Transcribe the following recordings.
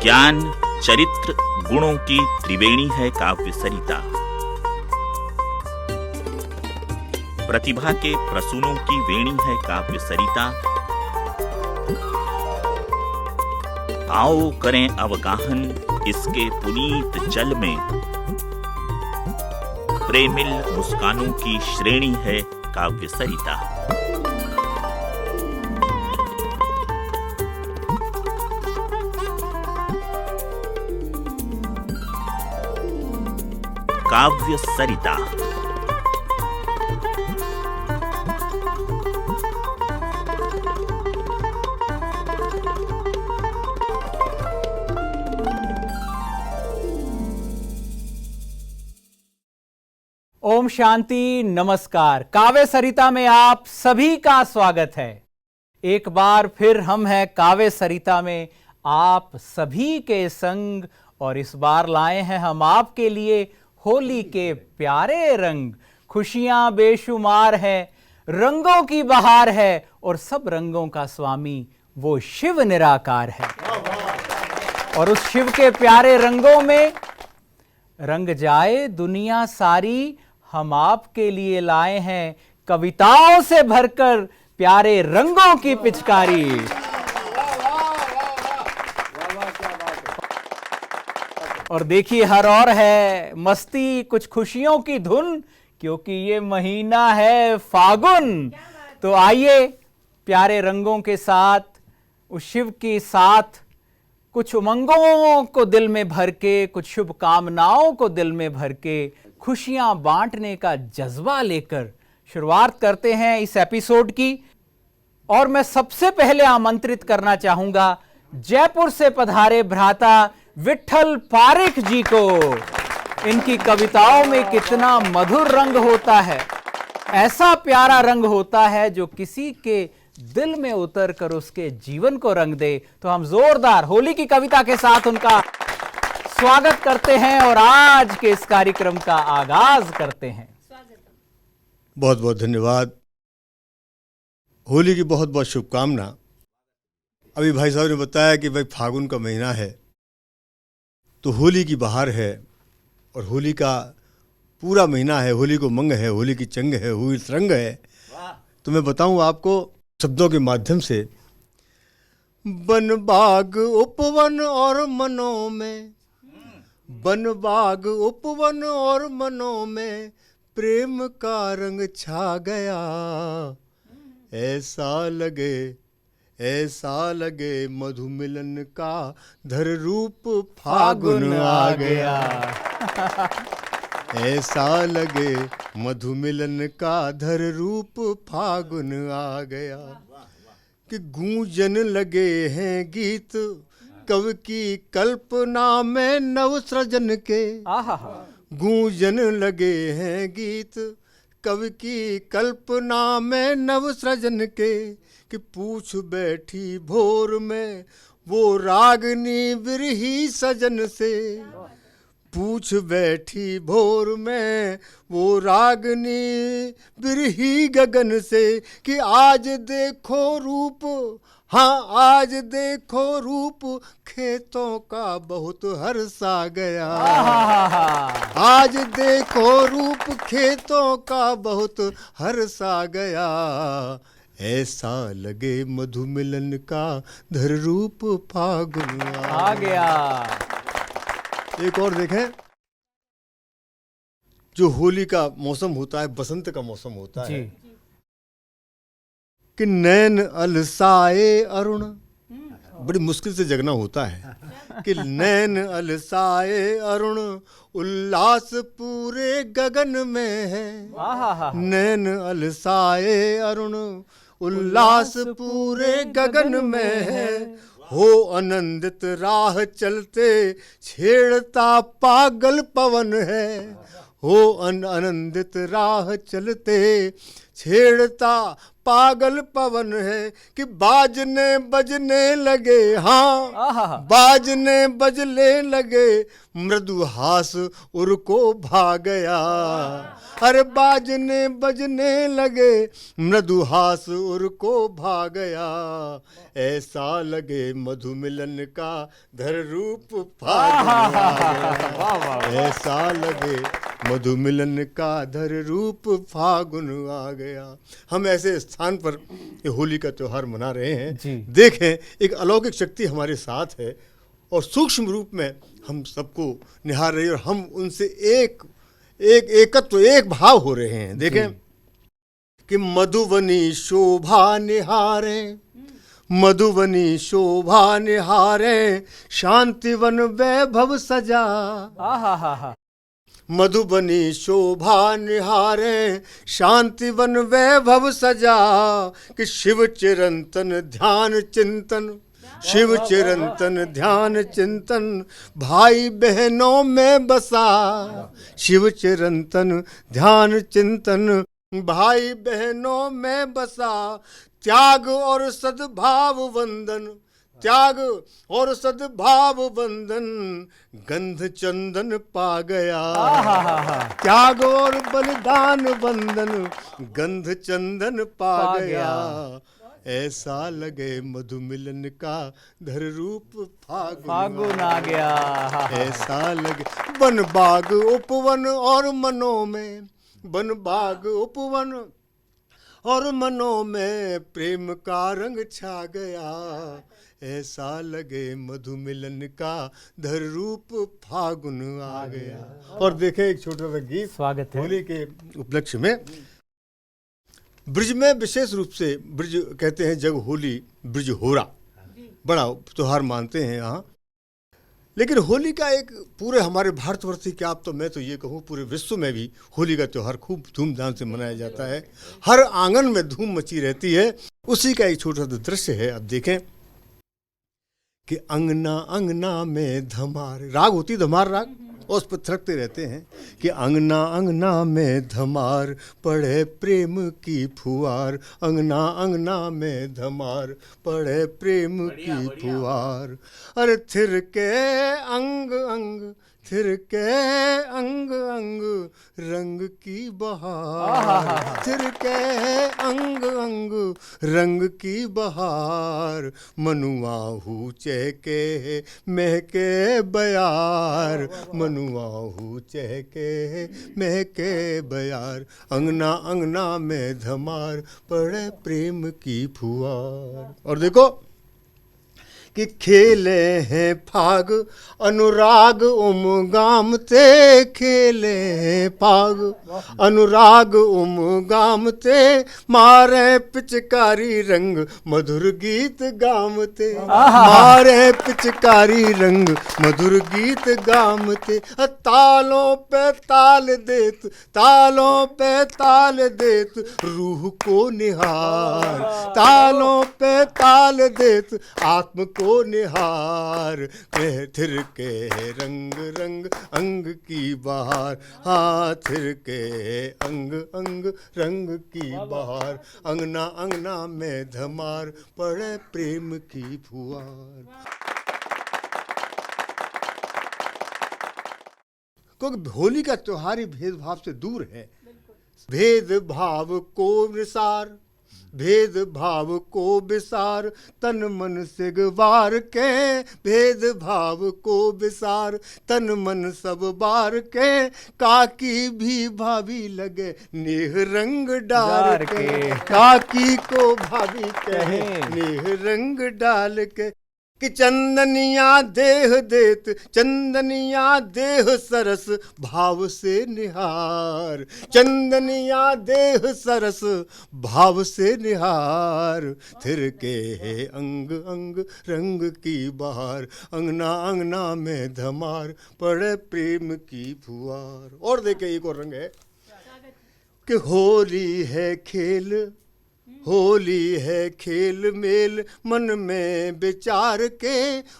ज्ञान, चरित्र, गुणों की त्रिवेणी है काव्य सरिता। प्रतिभा के प्रसूनों की वेणी है काव्य सरिता। आओ करें अवगाहन इसके पुनीत जल में, प्रेमिल मुस्कानों की श्रेणी है काव्य सरिता। काव्य सरिता। ओम शांति, नमस्कार। काव्य सरिता में आप सभी का स्वागत है। एक बार फिर हम हैं काव्य सरिता में आप सभी के संग, और इस बार लाए हैं हम आपके लिए होली के प्यारे रंग। खुशियां बेशुमार है, रंगों की बहार है, और सब रंगों का स्वामी वो शिव निराकार है। और उस शिव के प्यारे रंगों में रंग जाए दुनिया सारी, हम आपके लिए लाए हैं कविताओं से भरकर प्यारे रंगों की पिचकारी। और देखिए हर और है मस्ती, कुछ खुशियों की धुन, क्योंकि ये महीना है फागुन। तो आइए प्यारे रंगों के साथ, उस शिव के साथ कुछ उमंगों को दिल में भर के, कुछ शुभकामनाओं को दिल में भर के, खुशियां बांटने का जज्बा लेकर शुरुआत करते हैं इस एपिसोड की। और मैं सबसे पहले आमंत्रित करना चाहूंगा जयपुर से पधारे भ्राता विट्ठल पारिख जी को। इनकी कविताओं में कितना मधुर रंग होता है, ऐसा प्यारा रंग होता है जो किसी के दिल में उतर कर उसके जीवन को रंग दे। तो हम जोरदार होली की कविता के साथ उनका स्वागत करते हैं और आज के इस कार्यक्रम का आगाज करते हैं। बहुत बहुत धन्यवाद। होली की बहुत बहुत शुभकामना। अभी भाई साहब ने बताया कि भाई फागुन का महीना है तो होली की बहार है, और होली का पूरा महीना है, होली को मंग है, होली की चंग है, होली रंग है। तो मैं बताऊं आपको शब्दों के माध्यम से। बन बाग उपवन और मनों में, बन बाग उपवन और मनों में प्रेम का रंग छा गया। ऐसा लगे मधु मिलन का धर रूप फागुन आ गया। ऐसा लगे मधु मिलन का धर रूप फागुन आ गया। कि गूंजन लगे हैं गीत कवि की कल्पना में नव सृजन के। गूंजन लगे हैं गीत कवि की कल्पना में नव सृजन के। कि पूछ बैठी भोर में वो रागनी बिरही सजन से। पूछ बैठी भोर में वो रागनी बिरही गगन से। कि आज देखो रूप, हाँ आज देखो रूप खेतों का बहुत हर्षा गया। आज देखो रूप खेतों का बहुत हर्षा गया। ऐसा लगे मधु मिलन का धर रूप फागुन आ गया। एक और देखें, जो होली का मौसम होता है, बसंत का मौसम होता है, कि नैन अलसाए अरुण, बड़ी मुश्किल से जगना होता है। कि नैन अलसाए अरुण उल्लास पूरे गगन में है। नैन अलसाए अरुण उल्लास पूरे गगन में है। हो आनंदित राह चलते छेड़ता पागल पवन है। हो आनंदित राह चलते छेड़ता पागल पवन है कि बाजने बजने लगे, हाँ आहा बाजने बजने लगे, मृदुहास उर को भा गया। अरे बाजने बजने लगे, मृदुहास उर को भा गया, ऐसा लगे मधु मिलन का धर रूप फागुन आ गया। ऐसा लगे मधु मिलन का धर रूप फागुन आ गया। हम ऐसे स्थान पर ये होली का त्योहार मना रहे हैं। जी। देखें, एक अलौकिक शक्ति हमारे साथ है और सूक्ष्म रूप में हम सबको निहार रही है और हम उनसे एकत्व, एक भाव हो रहे हैं। देखें कि मधुबनी शोभा निहारे, मधुबनी शोभा निहारे, शांतिवन वैभव सजा। आहा मधुबनी शोभा निहारे, शांतिवन वैभव सजा, कि शिव चिरंतन ध्यान चिंतन, शिव चिरंतन ध्यान चिंतन, भाई बहनों में बसा। शिव चिरंतन ध्यान चिंतन, भाई बहनों में बसा, त्याग और सद्भाव वंदन, त्याग और सद्भाव वंदन, गंध चंदन पा गया। त्याग और बलिदान वंदन, गंध चंदन पा गया। ऐसा लगे मधु मिलन का धर रूप फागुन आ गया। ऐसा लगे वन बाग उपवन और मनों में, वन बाग उपवन और मनों में, प्रेम का रंग छा गया। ऐसा लगे मधु मिलन का धर रूप फागुन आ गया। और देखें एक छोटा सा गीत स्वागत है होली के उपलक्ष्य में। ब्रिज में विशेष रूप से, ब्रिज कहते हैं जग होली ब्रिज होरा, बड़ा त्योहार मानते हैं यहाँ। लेकिन होली का एक पूरे हमारे भारतवर्ष की, क्या आप तो मैं तो ये कहूँ पूरे विश्व में भी होली का त्योहार खूब धूमधाम से मनाया जाता है। हर आंगन में धूम मची रहती है। उसी का एक छोटा सा दृश्य है। अब देखें कि अंगना अंगना में धमार, राग होती धमार राग, और उस पर थिरकते रहते हैं कि अंगना अंगना में धमार, पड़े प्रेम की फुहार। अंगना अंगना में धमार, पड़े प्रेम की फुहार। अरे थिरके अंग अंग, थिरके अंग अंग, रंग की बहार। थिरके अंग अंग, रंग की बहार। मनुआ हूचे के महके बयार, मनुआ हूचे के महके बयार। अंगना अंगना में धमार, पड़े प्रेम की फुहार। और देखो कि खेले हैं फाग अनुराग उमगाम ते, खेले हैं फाग अनुराग उमगाम ते, मारे पिचकारी रंग मधुर गीत गामते। मारे पिचकारी रंग मधुर गीत गामते। तालों पे ताल देत, तालों पे ताल देत, रूह को निहार। तालों पे ताल देत, आत्म को निहार। थिर के रंग रंग अंग की बहार, हाँ थिर के अंग अंग रंग की बहार। अंगना अंगना में धमार, पड़े प्रेम की फुहार। क्योंकि होली का त्योहार ही भेदभाव से दूर है। भेदभाव को निसार, भेदभाव को विसार, तन मन से गवार के। भेदभाव को विसार, तन मन सब बार के। काकी भी भाभी लगे नेह रंग डाल के, काकी को भाभी कहे नेह रंग डाल के। कि चंदनिया देह देत, चंदनिया देह सरस, भाव से निहार। चंदनिया देह सरस, भाव से निहार। थिर के है अंग अंग रंग की बहार। अंगना अंगना में धमार, पड़े प्रेम की फुहार। और देखे एक और रंग है कि होली है खेल होली है खेल मेल मन में विचार के,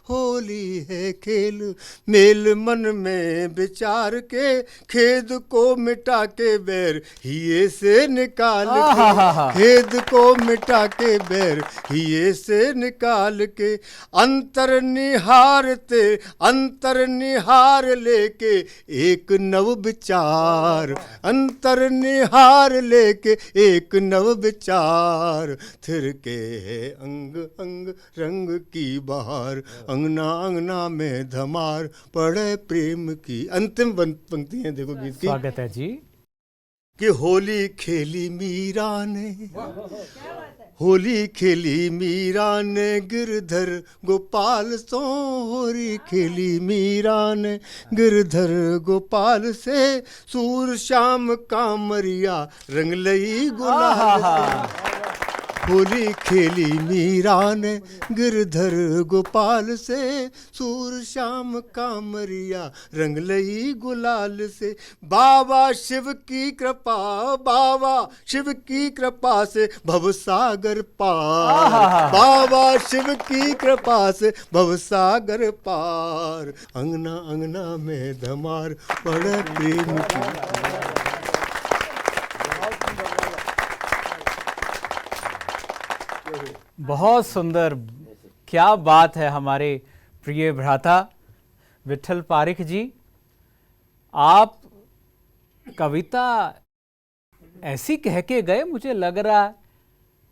होली है खेल मेल मन में विचार के, खेद को मिटा के बैर हिये से निकाल के, खेद को मिटा के बैर हिये से निकाल के, अंतर निहार लेके एक नव विचार, अंतर निहार लेके एक नव विचार, थिर के है अंग अंग रंग की बहार, अंगना अंगना में धमार पड़े प्रेम की। अंतिम पंक्ति है देखो गीत की। स्वागत है जी। कि होली खेली मीरा ने, होली खेली मीरा ने गिरधर गोपाल सो, होली खेली मीरा ने गिरधर गोपाल से, सूर श्याम कामरिया रंग लई गुलाल से, होली खेली मीरा ने गिरधर गोपाल से, सूर श्याम कामरिया रंग लई गुलाल से, बाबा शिव की कृपा, बाबा शिव की कृपा से भवसागर पार, बाबा शिव की कृपा से भवसागर पार, अंगना अंगना में धमार पड़े प्रेम की। बहुत सुंदर, क्या बात है हमारे प्रिय भ्राता विठल पारिख जी। आप कविता ऐसी कह के गए, मुझे लग रहा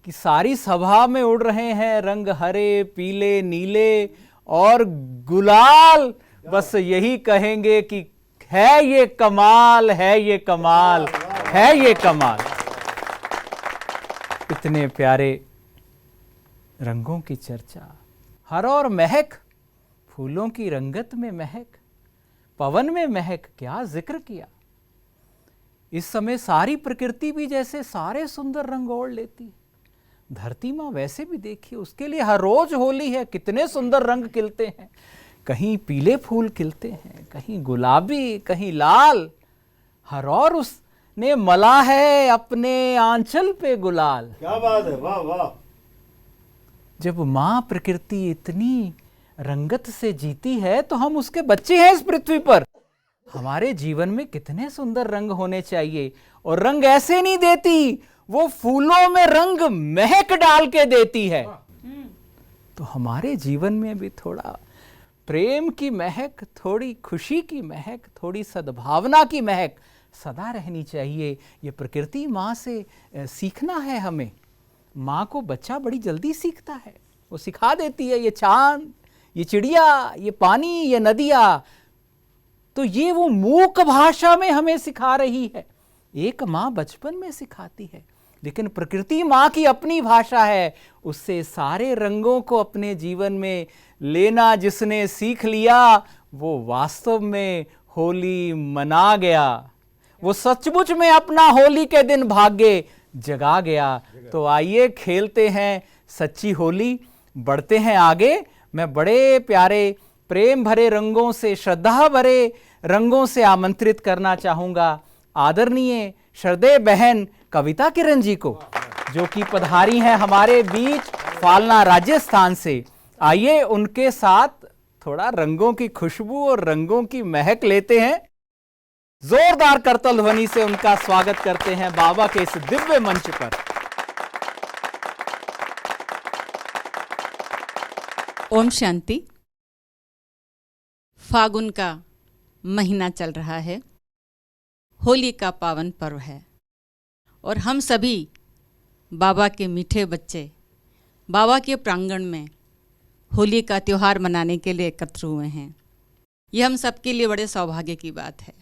कि सारी सभा में उड़ रहे हैं रंग हरे पीले नीले और गुलाल। बस यही कहेंगे कि है ये कमाल, है ये कमाल, है ये कमाल। इतने प्यारे रंगों की चर्चा, हर और महक, फूलों की रंगत में महक, पवन में महक, क्या जिक्र किया। इस समय सारी प्रकृति भी जैसे सारे सुंदर रंग ओढ़ लेती है। धरती माँ वैसे भी देखिए, उसके लिए हर रोज होली है, कितने सुंदर रंग खिलते हैं। कहीं पीले फूल खिलते हैं, कहीं गुलाबी, कहीं लाल। हर और उसने मला है अपने आंचल पे गुलाल। क्या बात है, वाह वाह। जब माँ प्रकृति इतनी रंगत से जीती है तो हम उसके बच्चे हैं इस पृथ्वी पर। हमारे जीवन में कितने सुंदर रंग होने चाहिए। और रंग ऐसे नहीं देती, वो फूलों में रंग महक डाल के देती है। तो हमारे जीवन में भी थोड़ा प्रेम की महक, थोड़ी खुशी की महक, थोड़ी सद्भावना की महक सदा रहनी चाहिए। ये प्रकृति माँ से सीखना है हमें। माँ को बच्चा बड़ी जल्दी सीखता है, वो सिखा देती है। ये चांद, ये चिड़िया, ये पानी, ये नदियाँ, तो ये वो मूक भाषा में हमें सिखा रही है। एक माँ बचपन में सिखाती है, लेकिन प्रकृति माँ की अपनी भाषा है। उससे सारे रंगों को अपने जीवन में लेना जिसने सीख लिया, वो वास्तव में होली मना गया। वो सचमुच में अपना होली के दिन भाग्य जगा गया। तो आइए खेलते हैं सच्ची होली, बढ़ते हैं आगे। मैं बड़े प्यारे प्रेम भरे रंगों से, श्रद्धा भरे रंगों से आमंत्रित करना चाहूँगा आदरणीय श्रद्धेय बहन कविता किरण जी को, जो कि पधारी हैं हमारे बीच फालना राजस्थान से। आइए उनके साथ थोड़ा रंगों की खुशबू और रंगों की महक लेते हैं। जोरदार करतल ध्वनि से उनका स्वागत करते हैं बाबा के इस दिव्य मंच पर। ओम शांति। फागुन का महीना चल रहा है, होली का पावन पर्व है और हम सभी बाबा के मीठे बच्चे बाबा के प्रांगण में होली का त्यौहार मनाने के लिए एकत्र हुए हैं। यह हम सबके लिए बड़े सौभाग्य की बात है।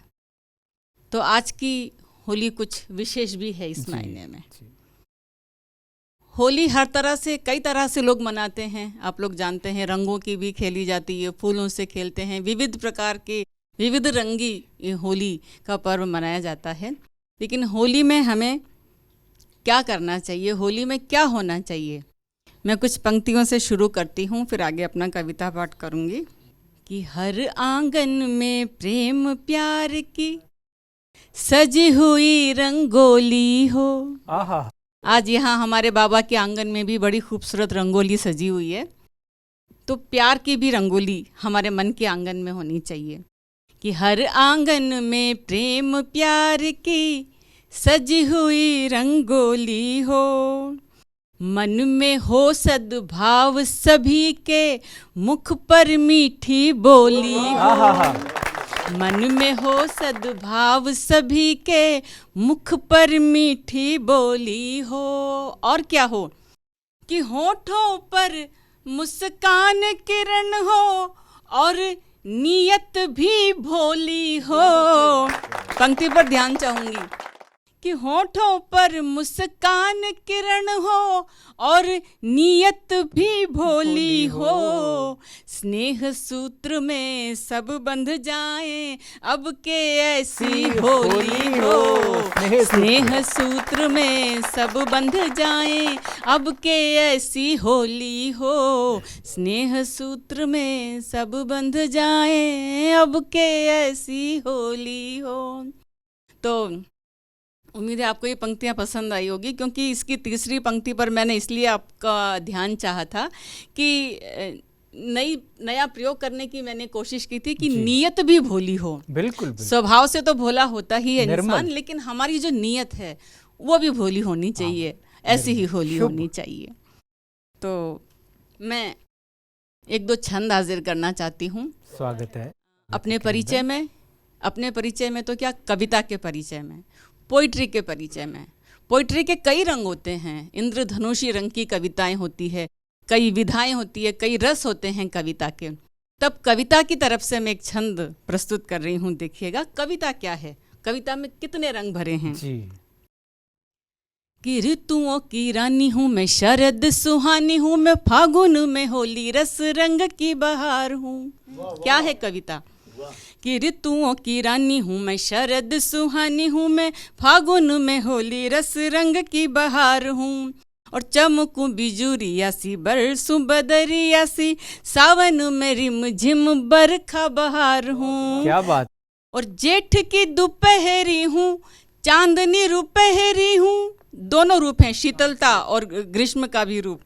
तो आज की होली कुछ विशेष भी है इस महीने में। होली हर तरह से, कई तरह से लोग मनाते हैं। आप लोग जानते हैं, रंगों की भी खेली जाती है, फूलों से खेलते हैं, विविध प्रकार के विविध रंगी होली का पर्व मनाया जाता है। लेकिन होली में हमें क्या करना चाहिए, होली में क्या होना चाहिए, मैं कुछ पंक्तियों से शुरू करती हूँ, फिर आगे अपना कविता पाठ करूँगी। कि हर आंगन में प्रेम प्यार की सजी हुई रंगोली हो, आज यहाँ हमारे बाबा के आंगन में भी बड़ी खूबसूरत रंगोली सजी हुई है। तो प्यार की भी रंगोली हमारे मन के आंगन में होनी चाहिए कि हर आंगन में प्रेम प्यार की सजी हुई रंगोली हो, मन में हो सद्भाव सभी के मुख पर मीठी बोली हो, मन में हो सद्भाव सभी के मुख पर मीठी बोली हो। और क्या हो कि होठों पर मुस्कान किरण हो और नीयत भी भोली हो। पंक्ति पर ध्यान चाहूंगी कि होठों पर मुस्कान किरण हो और नीयत भी भोली हो, स्नेह सूत्र में सब बंध जाएं अब के ऐसी होली हो, स्नेह सूत्र में सब बंध जाएं अब के ऐसी होली हो, स्नेह सूत्र में सब बंध जाएं अब के ऐसी होली हो। तो उम्मीद है आपको ये पंक्तियाँ पसंद आई होगी, क्योंकि इसकी तीसरी पंक्ति पर मैंने इसलिए आपका ध्यान चाहा था कि नया प्रयोग करने की मैंने कोशिश की थी कि नीयत भी भोली हो। बिल्कुल। स्वभाव से तो भोला होता ही है इंसान, लेकिन हमारी जो नीयत है वो भी भोली होनी चाहिए, ऐसी ही होली होनी चाहिए। तो मैं एक दो छंद हाजिर करना चाहती हूँ। स्वागत है अपने परिचय में तो क्या, कविता के परिचय में, पोइट्री के परिचय में। पोइट्री के कई रंग होते हैं, इंद्रधनुषी रंग की कविताएं होती है, कई विधाएं होती है, कई रस होते हैं कविता के। तब कविता की तरफ से मैं एक छंद प्रस्तुत कर रही हूँ, देखिएगा कविता क्या है, कविता में कितने रंग भरे हैं जी। कि ऋतुओं की रानी हूँ मैं, शरद सुहानी हूँ मैं, फागुन में होली रस रंग की बहार हूँ। क्या है कविता कि ऋतुओं की रानी हूँ मैं, शरद सुहानी हूँ मैं, फागुन में होली रस रंग की बहार हूँ, और चमकूं बिजुरिया सी बरसूं बदरिया सी, सावन में रिम झिम बरखा बहार हूँ। क्या बात। और जेठ की दोपहरी हूँ, चांदनी रुपहरी हूँ। दोनों रूप हैं, शीतलता और ग्रीष्म का भी रूप,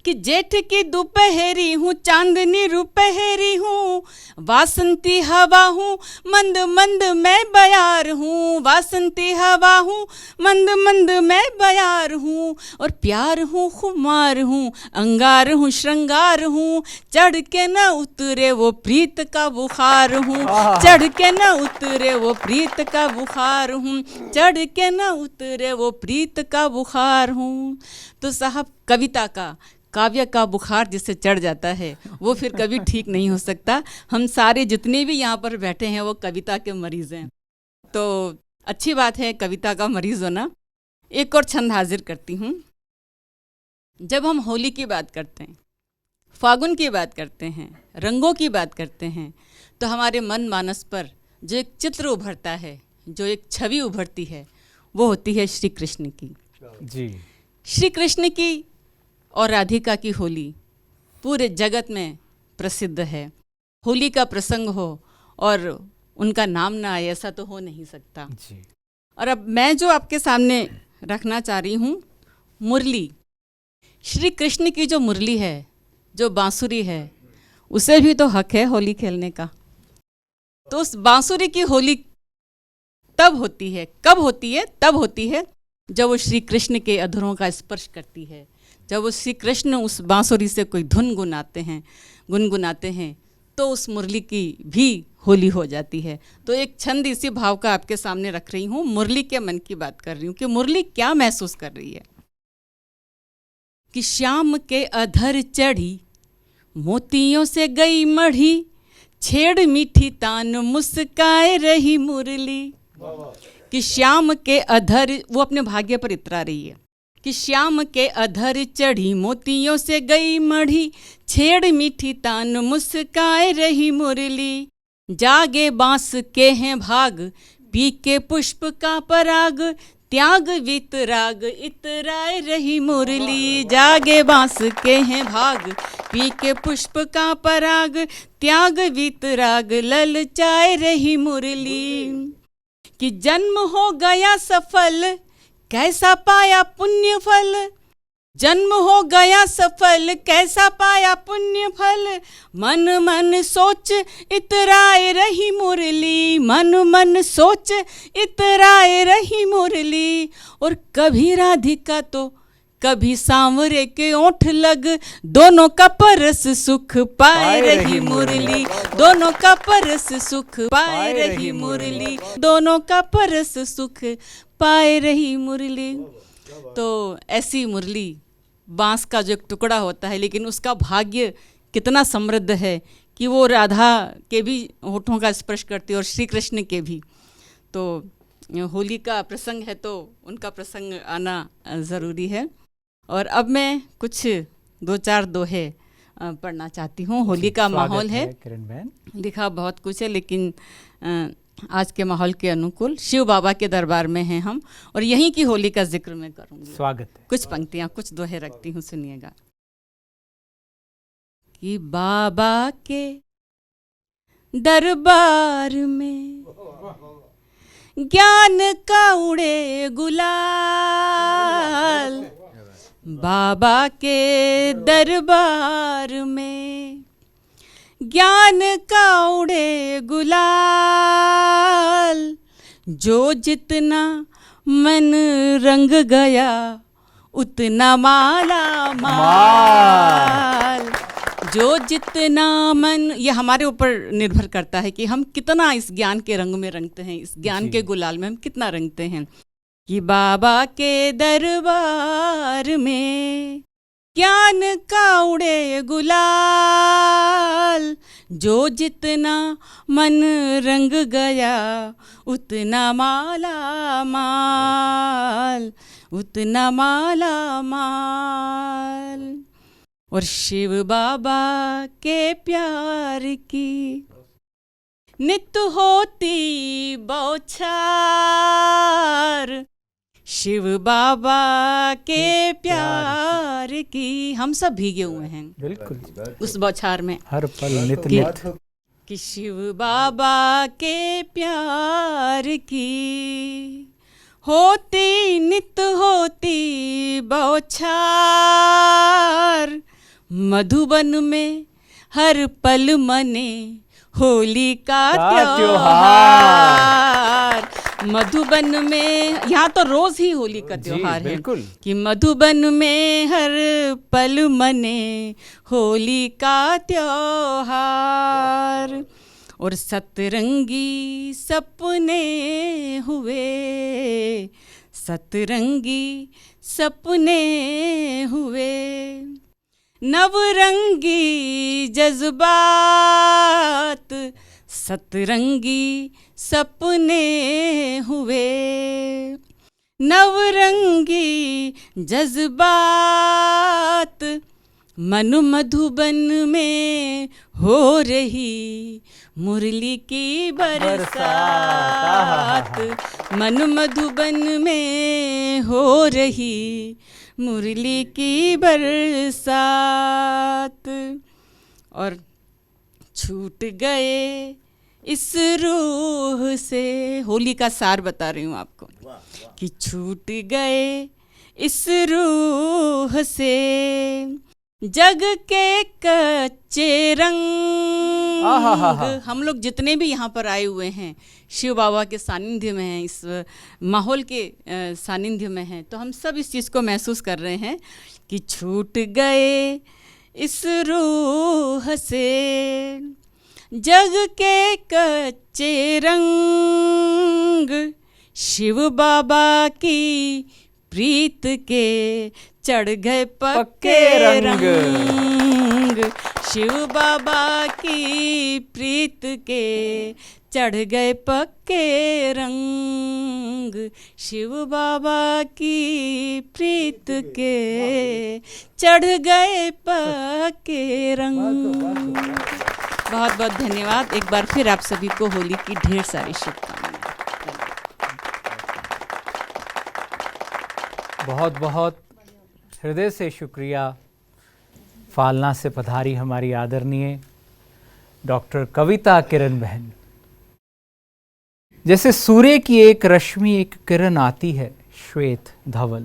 कि जेठ की दोपहरी हूँ, चांदनी रुपहरी हूँ, वासंती हवा हूँ, मंद मंद मैं बयार हूँ, वासंती हवा हूँ, मंद मंद मैं बयार हूँ, और प्यार हूँ खुमार हूँ, अंगार हूँ श्रृंगार हूँ, चढ़ के न उतरे वो प्रीत का बुखार हूँ, चढ़ के न उतरे वो प्रीत का बुखार हूँ, चढ़ के न उतरे वो प्रीत का बुखार हूँ। तो साहब कविता का, काव्य का बुखार जिससे चढ़ जाता है वो फिर कभी ठीक नहीं हो सकता। हम सारे जितने भी यहाँ पर बैठे हैं वो कविता के मरीज हैं, तो अच्छी बात है कविता का मरीज होना। एक और छंद हाजिर करती हूँ। जब हम होली की बात करते हैं, फागुन की बात करते हैं, रंगों की बात करते हैं, तो हमारे मन मानस पर जो एक चित्र उभरता है, जो एक छवि उभरती है, वो होती है श्री कृष्ण की जी। श्री कृष्ण की और राधिका की होली पूरे जगत में प्रसिद्ध है। होली का प्रसंग हो और उनका नाम ना आए, ऐसा तो हो नहीं सकता जी। और अब मैं जो आपके सामने रखना चाह रही हूँ, मुरली, श्री कृष्ण की जो मुरली है, जो बांसुरी है, उसे भी तो हक है होली खेलने का। तो उस बांसुरी की होली तब होती है, कब होती है? तब होती है जब वो श्री कृष्ण के अधरों का स्पर्श करती है, जब वो श्री कृष्ण उस बांसुरी से कोई धुन गुनगुनाते हैं, तो उस मुरली की भी होली हो जाती है। तो एक छंद इसी भाव का आपके सामने रख रही हूँ, मुरली के मन की बात कर रही हूँ कि मुरली क्या महसूस कर रही है। कि श्याम के अधर चढ़ी, मोतियों से गई मढ़ी, छेड़ मीठी तान मुस्काए रही मुरली। कि श्याम के अधर, वो अपने भाग्य पर इतरा रही है कि श्याम के अधर चढ़ी, मोतियों से गई मढ़ी, छेड़ मीठी तान मुस्काए रही मुरली। जागे बांस के हैं भाग, पी के पुष्प का पराग, त्याग वितराग इतराए रही मुरली। जागे बांस के हैं भाग, पी के पुष्प का पराग, त्याग वितराग ललचाए रही मुरली। कि जन्म हो गया सफल, कैसा पाया पुण्य फल, जन्म हो गया सफल, कैसा पाया पुण्य फल। मन मन सोच इतराए रही मुरली, मन मन सोच इतराए रही मुरली। और कभी राधिका तो कभी सांवरे के ओठ लग, दोनों का परस सुख पाए रही मुरली, दोनों का परस सुख पाए रही मुरली, दोनों का परस सुख पाए रही मुरली। तो ऐसी मुरली बांस का जो एक टुकड़ा होता है, लेकिन उसका भाग्य कितना समृद्ध है कि वो राधा के भी होठों का स्पर्श करती है और श्री कृष्ण के भी। तो होली का प्रसंग है तो उनका प्रसंग आना ज़रूरी है। और अब मैं कुछ 2-4 दोहे पढ़ना चाहती हूँ। होली का माहौल है, किरण बहन। लिखा बहुत कुछ है, लेकिन आज के माहौल के अनुकूल शिव बाबा के दरबार में हैं हम, और यहीं की होली का जिक्र मैं करूँगी। स्वागत है। कुछ पंक्तियाँ, कुछ दोहे रखती हूँ, सुनिएगा। कि बाबा के दरबार में ज्ञान का उड़े गुलाल, बाबा के दरबार में ज्ञान का उड़े गुलाल। जो जितना मन रंग गया उतना माला माल। जो जितना मन, ये हमारे ऊपर निर्भर करता है कि हम कितना इस ज्ञान के रंग में रंगते हैं, इस ज्ञान के गुलाल में हम कितना रंगते हैं। कि बाबा के दरबार में ज्ञान का उड़े गुलाल। जो जितना मन रंग गया उतना माला माल, उतना माला माल। और शिव बाबा के प्यार की नित होती बौछार। शिव बाबा के प्यार की, हम सब भीगे हुए हैं बिल्कुल उस बौछार में, हर पल नित नित। कि शिव बाबा के प्यार की होती नित होती बौछार। मधुबन में हर पल मने होली का त्योहार। मधुबन में, यहाँ तो रोज ही होली का त्योहार है, कि मधुबन में हर पल मने होली का त्योहार। और सतरंगी सपने हुए, सतरंगी सपने हुए। नवरंगी जज्बात, सतरंगी सपने हुए। नवरंगी जज्बात मन मधुबन में हो रही मुरली की बरसात। मन मधुबन में हो रही मुरली की बरसात। और छूट गए इस रूह से, होली का सार बता रही हूँ आपको, कि छूट गए इस रूह से जग के कच्चे रंग। हम लोग जितने भी यहाँ पर आए हुए हैं शिव बाबा के सानिध्य में हैं, इस माहौल के सानिध्य में हैं, तो हम सब इस चीज़ को महसूस कर रहे हैं कि छूट गए इस रूह से जग के कच्चे रंग। शिव बाबा की प्रीत के चढ़ गए पक्के रंग। शिव बाबा की प्रीत के चढ़ गए पक्के रंग। शिव बाबा की प्रीत के चढ़ गए पक्के रंग। बहुत बहुत धन्यवाद। एक बार फिर आप सभी को होली की ढेर सारी शुभकामनाएं। बहुत बहुत हृदय से शुक्रिया। फालना से पधारी हमारी आदरणीय डॉक्टर कविता किरण बहन। जैसे सूर्य की एक रश्मि, एक किरण आती है श्वेत धवल,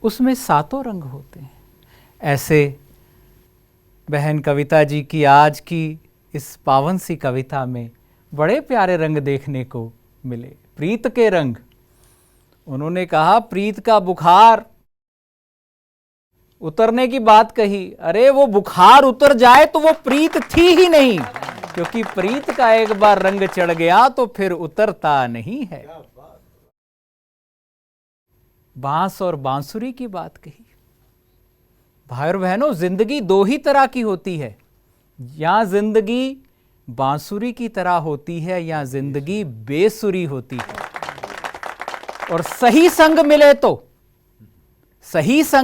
उसमें 7 रंग होते हैं। ऐसे बहन कविता जी की आज की इस पावन सी कविता में बड़े प्यारे रंग देखने को मिले, प्रीत के रंग। उन्होंने कहा प्रीत का बुखार उतरने की बात कही, अरे वो बुखार उतर जाए तो वो प्रीत थी ही नहीं, क्योंकि प्रीत का एक बार रंग चढ़ गया तो फिर उतरता नहीं है। बांस और बांसुरी की बात कही। भाई और बहनों, जिंदगी 2 ही तरह की होती है, या जिंदगी बांसुरी की तरह होती है या जिंदगी बेसुरी होती है। और सही संग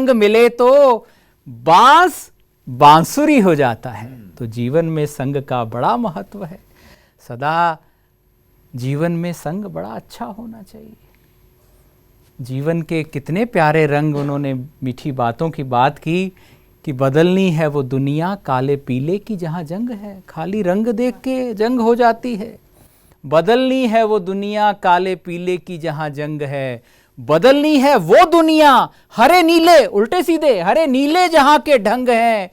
मिले तो बांस बांसुरी हो जाता है। तो जीवन में संग का बड़ा महत्व है। सदा जीवन में संग बड़ा अच्छा होना चाहिए। जीवन के कितने प्यारे रंग, उन्होंने मीठी बातों की बात की कि बदलनी है वो दुनिया काले पीले की जहाँ जंग है। खाली रंग देख के जंग हो जाती है। बदलनी है वो दुनिया काले पीले की जहाँ जंग है। बदलनी है वो दुनिया हरे नीले, उल्टे सीधे हरे नीले जहाँ के ढंग हैं।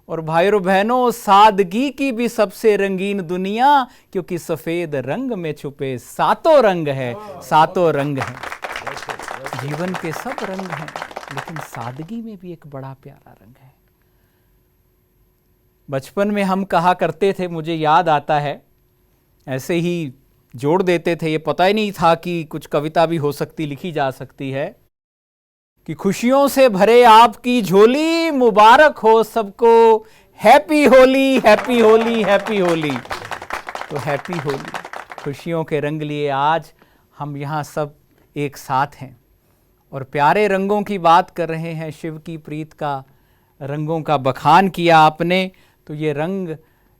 और भाइयों बहनों, सादगी की भी सबसे रंगीन दुनिया, क्योंकि सफेद रंग में छुपे 7 रंग है। 7 रंग हैं। जीवन के सब रंग हैं, लेकिन सादगी में भी एक बड़ा प्यारा रंग है। बचपन में हम कहा करते थे, मुझे याद आता है, ऐसे ही जोड़ देते थे, ये पता ही नहीं था कि कुछ कविता भी हो सकती, लिखी जा सकती है, कि खुशियों से भरे आपकी झोली, मुबारक हो सबको happy Holi, happy Holi, happy Holi. तो हैप्पी होली, खुशियों के रंग लिए आज हम यहाँ सब एक साथ हैं और प्यारे रंगों की बात कर रहे हैं। शिव की प्रीत का रंगों का बखान किया आपने। तो ये रंग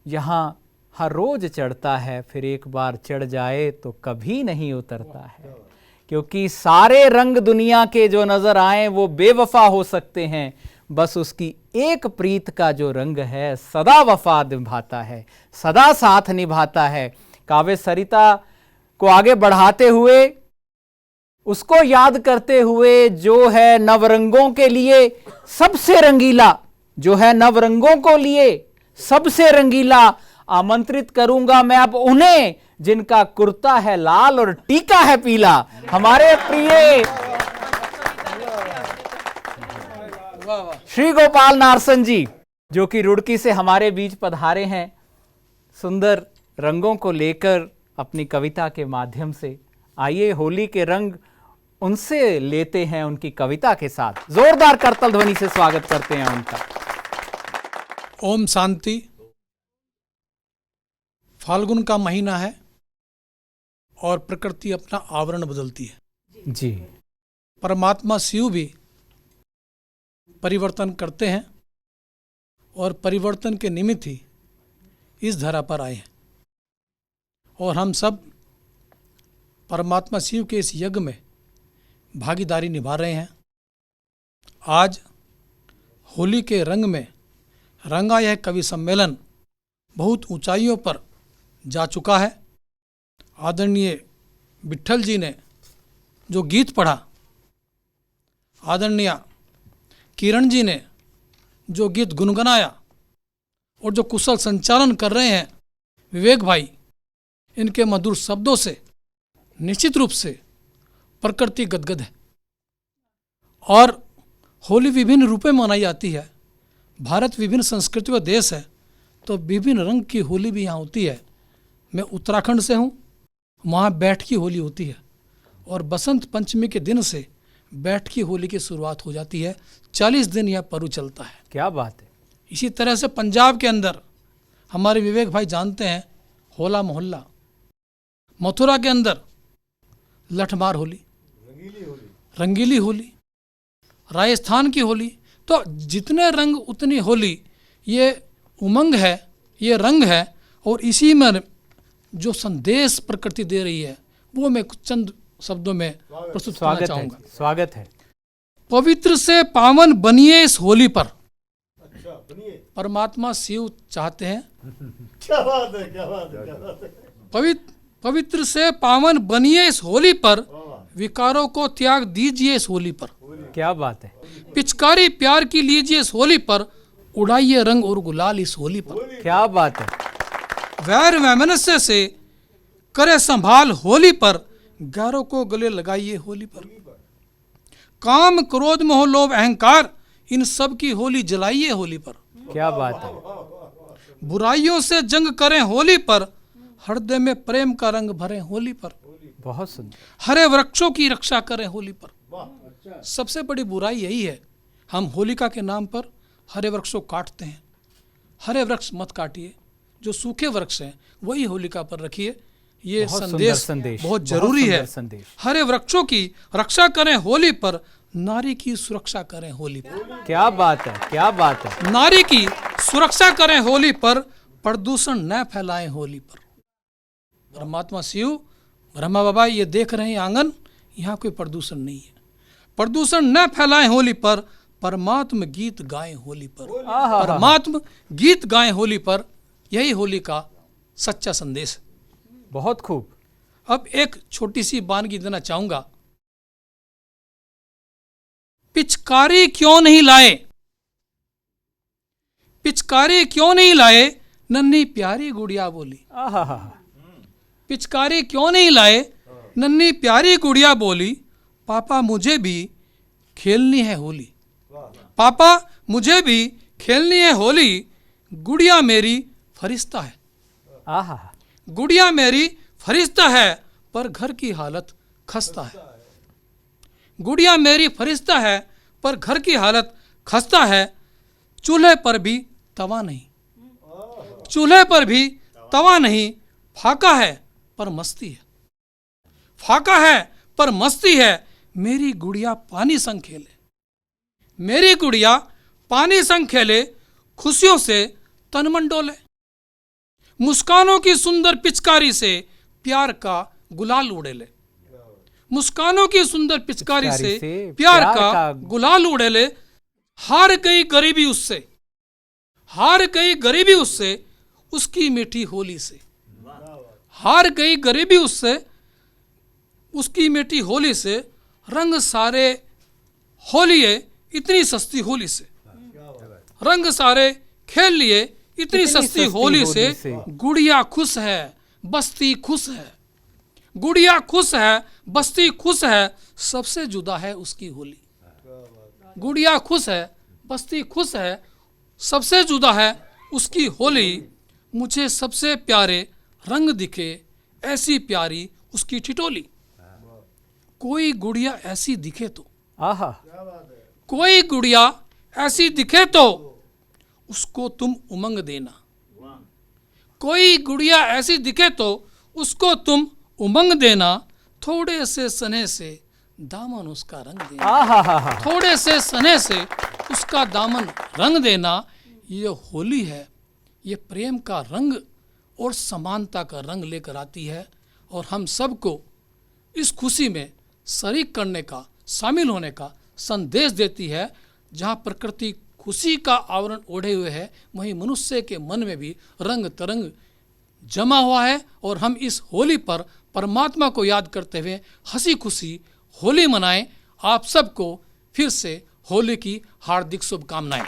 यहाँ हर रोज चढ़ता है, फिर एक बार चढ़ जाए तो कभी नहीं उतरता है। क्योंकि सारे रंग दुनिया के जो नजर आए वो बेवफा हो सकते हैं, बस उसकी एक प्रीत का जो रंग है सदा वफा निभाता है, सदा साथ निभाता है। काव्य सरिता को आगे बढ़ाते हुए, उसको याद करते हुए, जो है नवरंगों के लिए सबसे रंगीला, जो है नवरंगों को लिए सबसे रंगीला, आमंत्रित करूंगा मैं अब उन्हें जिनका कुर्ता है लाल और टीका है पीला। हमारे प्रिय श्री गोपाल नारसन जी, जो कि रुड़की से हमारे बीच पधारे हैं, सुंदर रंगों को लेकर अपनी कविता के माध्यम से। आइए होली के रंग उनसे लेते हैं, उनकी कविता के साथ। जोरदार करतल ध्वनि से स्वागत करते हैं उनका। ओम शांति। फाल्गुन का महीना है और प्रकृति अपना आवरण बदलती है जी। परमात्मा शिव भी परिवर्तन करते हैं और परिवर्तन के निमित्त ही इस धरा पर आए हैं। और हम सब परमात्मा शिव के इस यज्ञ में भागीदारी निभा रहे हैं। आज होली के रंग में रंगा यह कवि सम्मेलन बहुत ऊंचाइयों पर जा चुका है। आदरणीय विट्ठल जी ने जो गीत पढ़ा, आदरणीय किरण जी ने जो गीत गुनगुनाया, और जो कुशल संचालन कर रहे हैं विवेक भाई, इनके मधुर शब्दों से निश्चित रूप से प्रकृति गदगद है। और होली विभिन्न रूपों में मनाई जाती है। भारत विभिन्न संस्कृतियों का देश है, तो विभिन्न रंग की होली भी यहाँ होती है। मैं उत्तराखंड से हूँ, वहाँ बैठ की होली होती है और बसंत पंचमी के दिन से बैठ की होली की शुरुआत हो जाती है। 40 दिन यह पर्व चलता है। क्या बात है। इसी तरह से पंजाब के अंदर हमारे विवेक भाई जानते हैं होला मोहल्ला, मथुरा के अंदर लठमार होली, रंगीली होली, राजस्थान की होली। तो जितने रंग उतनी होली, ये उमंग है, ये रंग है। और इसी में जो संदेश प्रकृति दे रही है वो मैं कुछ चंद शब्दों में प्रस्तुत करना चाहूँगा। स्वागत है। पवित्र से पावन बनिए इस होली पर। परमात्मा शिव चाहते हैं क्या बात है, क्या बात है, क्या बात है। पवित्र से पावन बनिए इस होली पर, विकारों को त्याग दीजिए इस होली पर। क्या बात है, पिचकारी प्यार की लीजिए इस होली पर, उड़ाइए रंग और गुलाल इस होली पर। क्या बात है। वैर वैमनस्य से करे संभाल होली पर, गैरों को गले लगाइए होली पर। काम क्रोध मोह लोभ अहंकार, इन सब की होली जलाइए होली पर। क्या बात है। बुराइयों से जंग करें होली पर, हृदय में प्रेम का रंग भरें होली पर। बहुत सुंदर। हरे वृक्षों की रक्षा करें होली पर। सबसे बड़ी बुराई यही है, हम होलिका के नाम पर हरे वृक्षों काटते हैं। हरे वृक्ष मत काटिए, जो सूखे वृक्ष हैं वही होलिका पर रखिए। ये बहुत संदेश सुंदर बहुत जरूरी है। संदेश। हरे वृक्षों की रक्षा करें होली पर, नारी की सुरक्षा करें होली पर। क्या बात है, क्या बात है। नारी की सुरक्षा करें होली पर, प्रदूषण न फैलाएं होली पर। परमात्मा शिव ब्रह्मा बाबा ये देख रहे हैं आंगन, यहाँ कोई प्रदूषण नहीं है। प्रदूषण न फैलाएं होली पर, परमात्म गीत गाएं होली पर। परमात्म गीत गाएं होली पर, यही होली का सच्चा संदेश है। बहुत खूब। अब एक छोटी सी वानगी देना चाहूंगा। पिचकारी क्यों नहीं लाए, पिचकारी क्यों नहीं लाए, नन्ही प्यारी गुड़िया बोली। आहा, पिचकारी क्यों नहीं लाए, नन्ही प्यारी गुड़िया बोली, पापा मुझे भी खेलनी है होली। पापा मुझे भी खेलनी है होली, गुड़िया मेरी फरिश्ता है। आहा, गुड़िया मेरी फरिश्ता है, पर घर की हालत खस्ता है। गुड़िया मेरी फरिश्ता है, पर घर की हालत खस्ता है। चूल्हे पर भी तवा नहीं, चूल्हे पर भी तवा नहीं, फाका है पर मस्ती है। फाका है पर मस्ती है, मेरी गुड़िया पानी संग खेले। मेरी गुड़िया पानी संग खेले, खुशियों से तन मन डोले। मुस्कानों की सुंदर पिचकारी से प्यार का गुलाल उड़ेले। मुस्कानों की सुंदर पिचकारी से प्यार का गुलाल उड़ेले। हार गई गरीबी उससे, हार गई गरीबी उससे, उसकी मीठी होली से। हार गई गरीबी उससे, उसकी मीठी होली से। रंग सारे होलिए इतनी सस्ती होली से। रंग सारे खेल लिए इतनी सस्ती होली से। गुड़िया खुश है, बस्ती खुश है। गुड़िया खुश है, बस्ती खुश है, सबसे जुदा है उसकी होली। गुड़िया खुश है, बस्ती खुश है, सबसे जुदा है उसकी होली। मुझे सबसे प्यारे रंग दिखे, ऐसी प्यारी उसकी ठिठोली। कोई गुड़िया ऐसी दिखे तो, आहा, कोई गुड़िया ऐसी दिखे तो, उसको तुम उमंग देना। कोई गुड़िया ऐसी दिखे तो, उसको तुम उमंग देना। थोड़े से सने से दामन उसका रंग देना। आहा, थोड़े से सने से उसका दामन रंग देना। ये होली है, ये प्रेम का रंग और समानता का रंग लेकर आती है, और हम सबको इस खुशी में शरीक करने का, शामिल होने का संदेश देती है। जहाँ प्रकृति खुशी का आवरण ओढ़े हुए है, वहीं मनुष्य के मन में भी रंग तरंग जमा हुआ है। और हम इस होली पर परमात्मा को याद करते हुए हंसी खुशी होली मनाएं। आप सबको फिर से होली की हार्दिक शुभकामनाएं।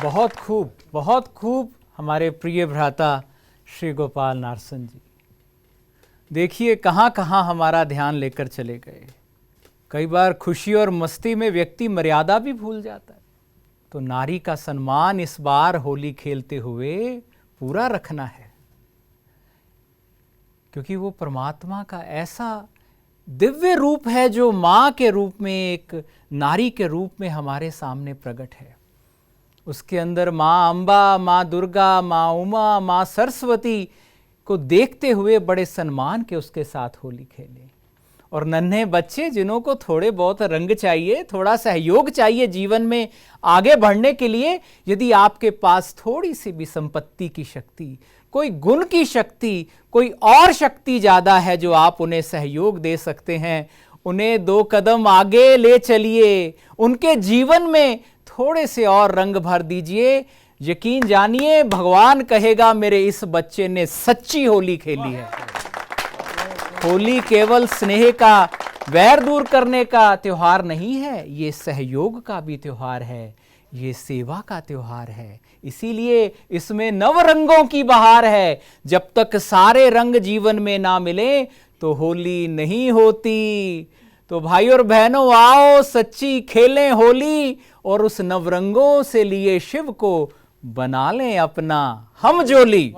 बहुत खूब, बहुत खूब हमारे प्रिय भ्राता श्री गोपाल नारसन जी। देखिए कहाँ कहाँ हमारा ध्यान लेकर चले गए। कई बार खुशी और मस्ती में व्यक्ति मर्यादा भी भूल जाता है। तो नारी का सम्मान इस बार होली खेलते हुए पूरा रखना है, क्योंकि वो परमात्मा का ऐसा दिव्य रूप है जो माँ के रूप में, एक नारी के रूप में हमारे सामने प्रकट है। उसके अंदर माँ अम्बा, माँ दुर्गा, माँ उमा, माँ सरस्वती को देखते हुए बड़े सम्मान के उसके साथ होली खेले। और नन्हे बच्चे जिन्हों को थोड़े बहुत रंग चाहिए, थोड़ा सहयोग चाहिए जीवन में आगे बढ़ने के लिए, यदि आपके पास थोड़ी सी भी संपत्ति की शक्ति, कोई गुण की शक्ति, कोई और शक्ति ज़्यादा है जो आप उन्हें सहयोग दे सकते हैं, उन्हें 2 कदम आगे ले चलिए, उनके जीवन में थोड़े से और रंग भर दीजिए। यकीन जानिए भगवान कहेगा मेरे इस बच्चे ने सच्ची होली खेली है। होली केवल स्नेह का, वैर दूर करने का त्योहार नहीं है, ये सहयोग का भी त्योहार है, ये सेवा का त्योहार है। इसीलिए इसमें नव रंगों की बहार है। जब तक सारे रंग जीवन में ना मिले तो होली नहीं होती। तो भाई और बहनों, आओ सच्ची खेलें होली और उस नवरंगों से लिए शिव को बना लें अपना हम जोली।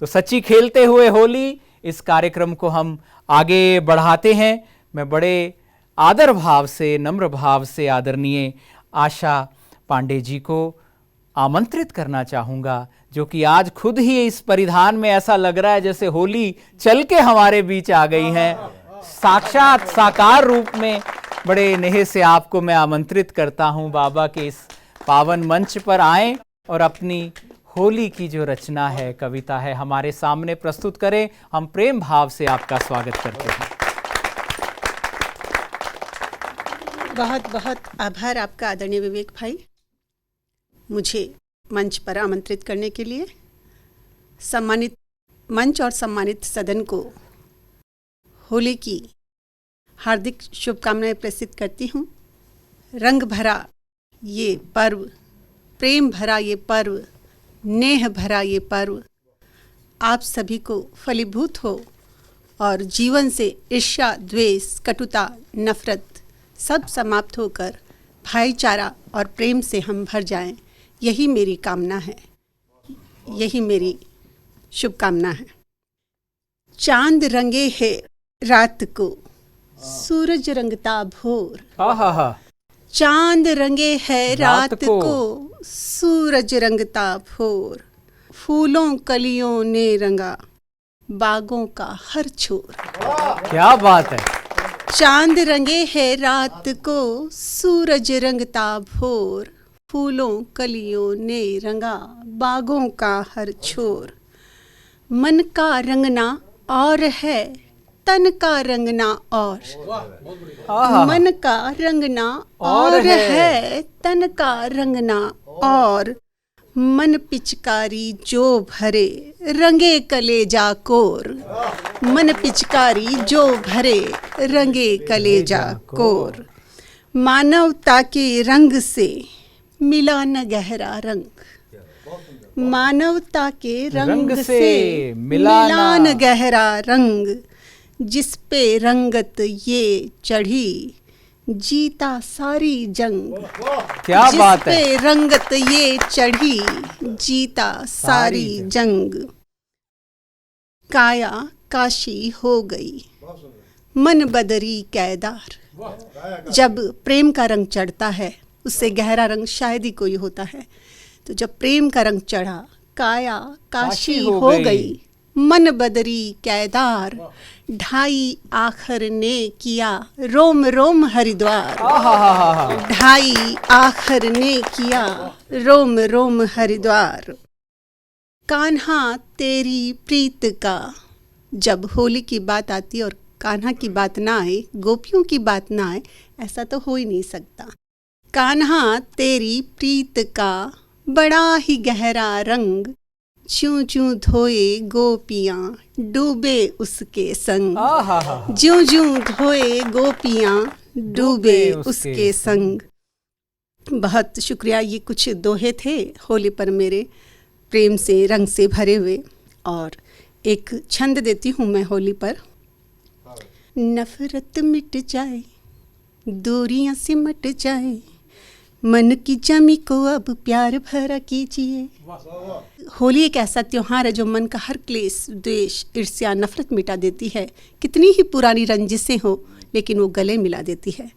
तो सच्ची खेलते हुए होली, इस कार्यक्रम को हम आगे बढ़ाते हैं। मैं बड़े आदर भाव से, नम्र भाव से आदरणीय आशा पांडे जी को आमंत्रित करना चाहूँगा, जो कि आज खुद ही इस परिधान में ऐसा लग रहा है जैसे होली चल के हमारे बीच आ गई हैं। साक्षात साकार रूप में बड़े नेह से आपको मैं आमंत्रित करता हूँ बाबा के इस पावन मंच पर आएं और अपनी होली की जो रचना है, कविता है, हमारे सामने प्रस्तुत करें। हम प्रेम भाव से आपका स्वागत करते हैं। बहुत बहुत आभार आपका आदरणीय विवेक भाई, मुझे मंच पर आमंत्रित करने के लिए। सम्मानित मंच और सम्मानित सदन को होली की हार्दिक शुभकामनाएं प्रेषित करती हूँ। रंग भरा ये पर्व, प्रेम भरा ये पर्व, नेह भरा ये पर्व आप सभी को फलीभूत हो और जीवन से ईर्ष्या, द्वेष, कटुता, नफरत सब समाप्त होकर भाईचारा और प्रेम से हम भर जाएं। यही मेरी कामना है, यही मेरी शुभकामना है। चांद रंगे है रात को, सूरज रंगता भोर। चांद रंगे है रात को, सूरज रंगता भोर। फूलों कलियों ने रंगा बागों का हर छोर। क्या बात है। चांद रंगे है रात को, सूरज रंगता भोर। फूलों कलियों ने रंगा बागों का हर छोर। मन का रंगना और है, तन का रंगना और। मन का रंगना और है, तन का रंगना और। मन पिचकारी जो भरे, रंगे कलेजा कोर। मन पिचकारी जो भरे, रंगे कलेजा कोर। मानवता के रंग से मिला न गहरा रंग। मानवता के रंग से मिला न गहरा रंग। जिस पे रंगत ये चढ़ी, जीता सारी जंग। क्या बात है। जिस पे रंगत ये चढ़ी, जीता सारी जंग। काया काशी हो गई, मन बदरी कैदार। जब प्रेम का रंग चढ़ता है, उससे गहरा रंग शायद ही कोई होता है। तो जब प्रेम का रंग चढ़ा, काया काशी हो गई, मन बदरी कैदार। ढाई आखर ने किया, रोम रोम हरिद्वार। ढाई आखर ने किया, रोम रोम हरिद्वार। कान्हा तेरी प्रीत का, जब होली की बात आती और कान्हा की बात ना आए, गोपियों की बात ना आए, ऐसा तो हो ही नहीं सकता। कान्हा तेरी प्रीत का बड़ा ही गहरा रंग। चूं चूं धोए गोपियां, डूबे उसके संग। ज्यों ज्यों धोए गोपियां, डूबे उसके संग। बहुत शुक्रिया। ये कुछ दोहे थे होली पर मेरे प्रेम से, रंग से भरे हुए। और एक छंद देती हूँ मैं होली पर। नफरत मिट जाए, दूरियां सिमट जाए, मन की जमी को अब प्यार भरा कीजिए। होली एक ऐसा त्योहार है जो मन का हर क्लेश, द्वेष, ईर्ष्या, नफरत मिटा देती है। कितनी ही पुरानी रंजिशें हो, लेकिन वो गले मिला देती है।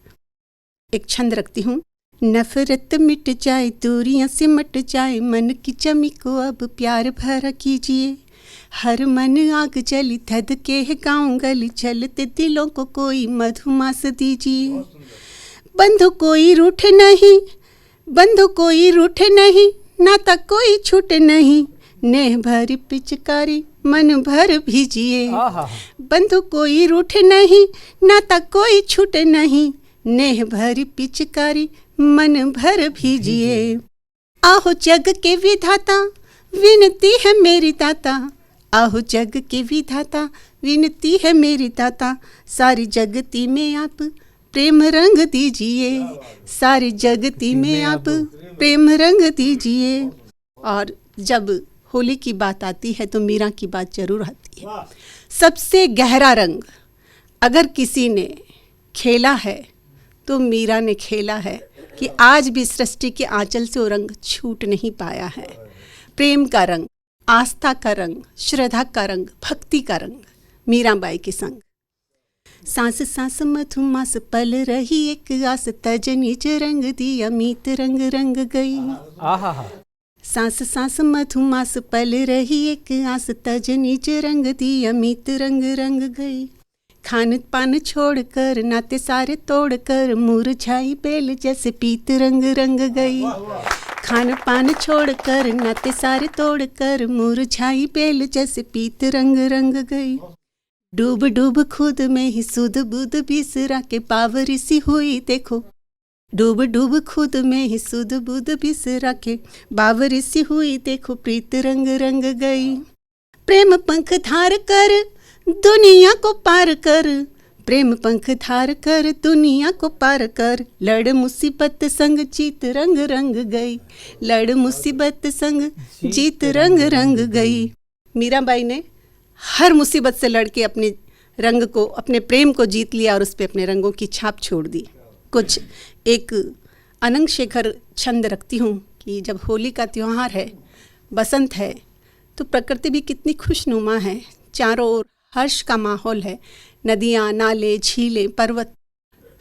एक छंद रखती हूँ। नफरत मिट जाए, दूरियां सिमट जाए, मन की जमी को अब प्यार भरा कीजिए। हर मन आग जली धध के है गाँव गली, चलते दिलों को कोई मधुमास दीजिए। बंधु कोई रूठे नहीं, बंधु कोई रूठे नहीं, नाता कोई छूटे नहीं, नेह भरी पिचकारी मन भर भीजिए। बंधु कोई रूठे नहीं, नाता कोई छूटे नहीं, नेह भरी पिचकारी मन भर भीजिए। आहो जग के विधाता, विनती है मेरी दाता, आहो जग के विधाता, विनती है मेरी दाता, सारी जगती में आप प्रेम रंग दीजिए, सारी जगती में आप प्रेम रंग दीजिए। और जब होली की बात आती है तो मीरा की बात जरूर आती है। सबसे गहरा रंग अगर किसी ने खेला है तो मीरा ने खेला है कि आज भी सृष्टि के आंचल से वो रंग छूट नहीं पाया है। प्रेम का रंग, आस्था का रंग, श्रद्धा का रंग, भक्ति का रंग, मीराबाई के संग। सांस सांस मधुमास पल रही एक आस, तजनी च रंग दिया मीत रंग रंग गई। आहा, सांस सांस मधुमास पल रही एक आस, तजनी च रंग दिया मीत रंग रंग गई। खान पान छोड़ कर नाते सारे तोड़ कर, मुरझाई बेल जैसे पीत रंग रंग गई। खान पान छोड़ कर नाते सारे तोड़ कर, मुरझाई बेल जैसे पीत रंग रंग गई। डूब डूब खुद में ही सुध बुध बिसरा के, बावरी सी हुई देखो। डूब डूब खुद में ही सुध बुध बिसरा के, बावरी सी हुई देखो, प्रीत रंग रंग गई। प्रेम पंख धार कर दुनिया को पार कर, प्रेम पंख धार कर दुनिया को पार कर, लड़ मुसीबत संग जीत रंग रंग गई, लड़ मुसीबत संग जीत रंग रंग गई। मीराबाई ने हर मुसीबत से लड़के अपने रंग को, अपने प्रेम को जीत लिया और उस पर अपने रंगों की छाप छोड़ दी। कुछ एक अनंग शेखर छंद रखती हूँ कि जब होली का त्यौहार है, बसंत है, तो प्रकृति भी कितनी खुशनुमा है, चारों ओर हर्ष का माहौल है। नदियाँ, नाले, झीलें, पर्वत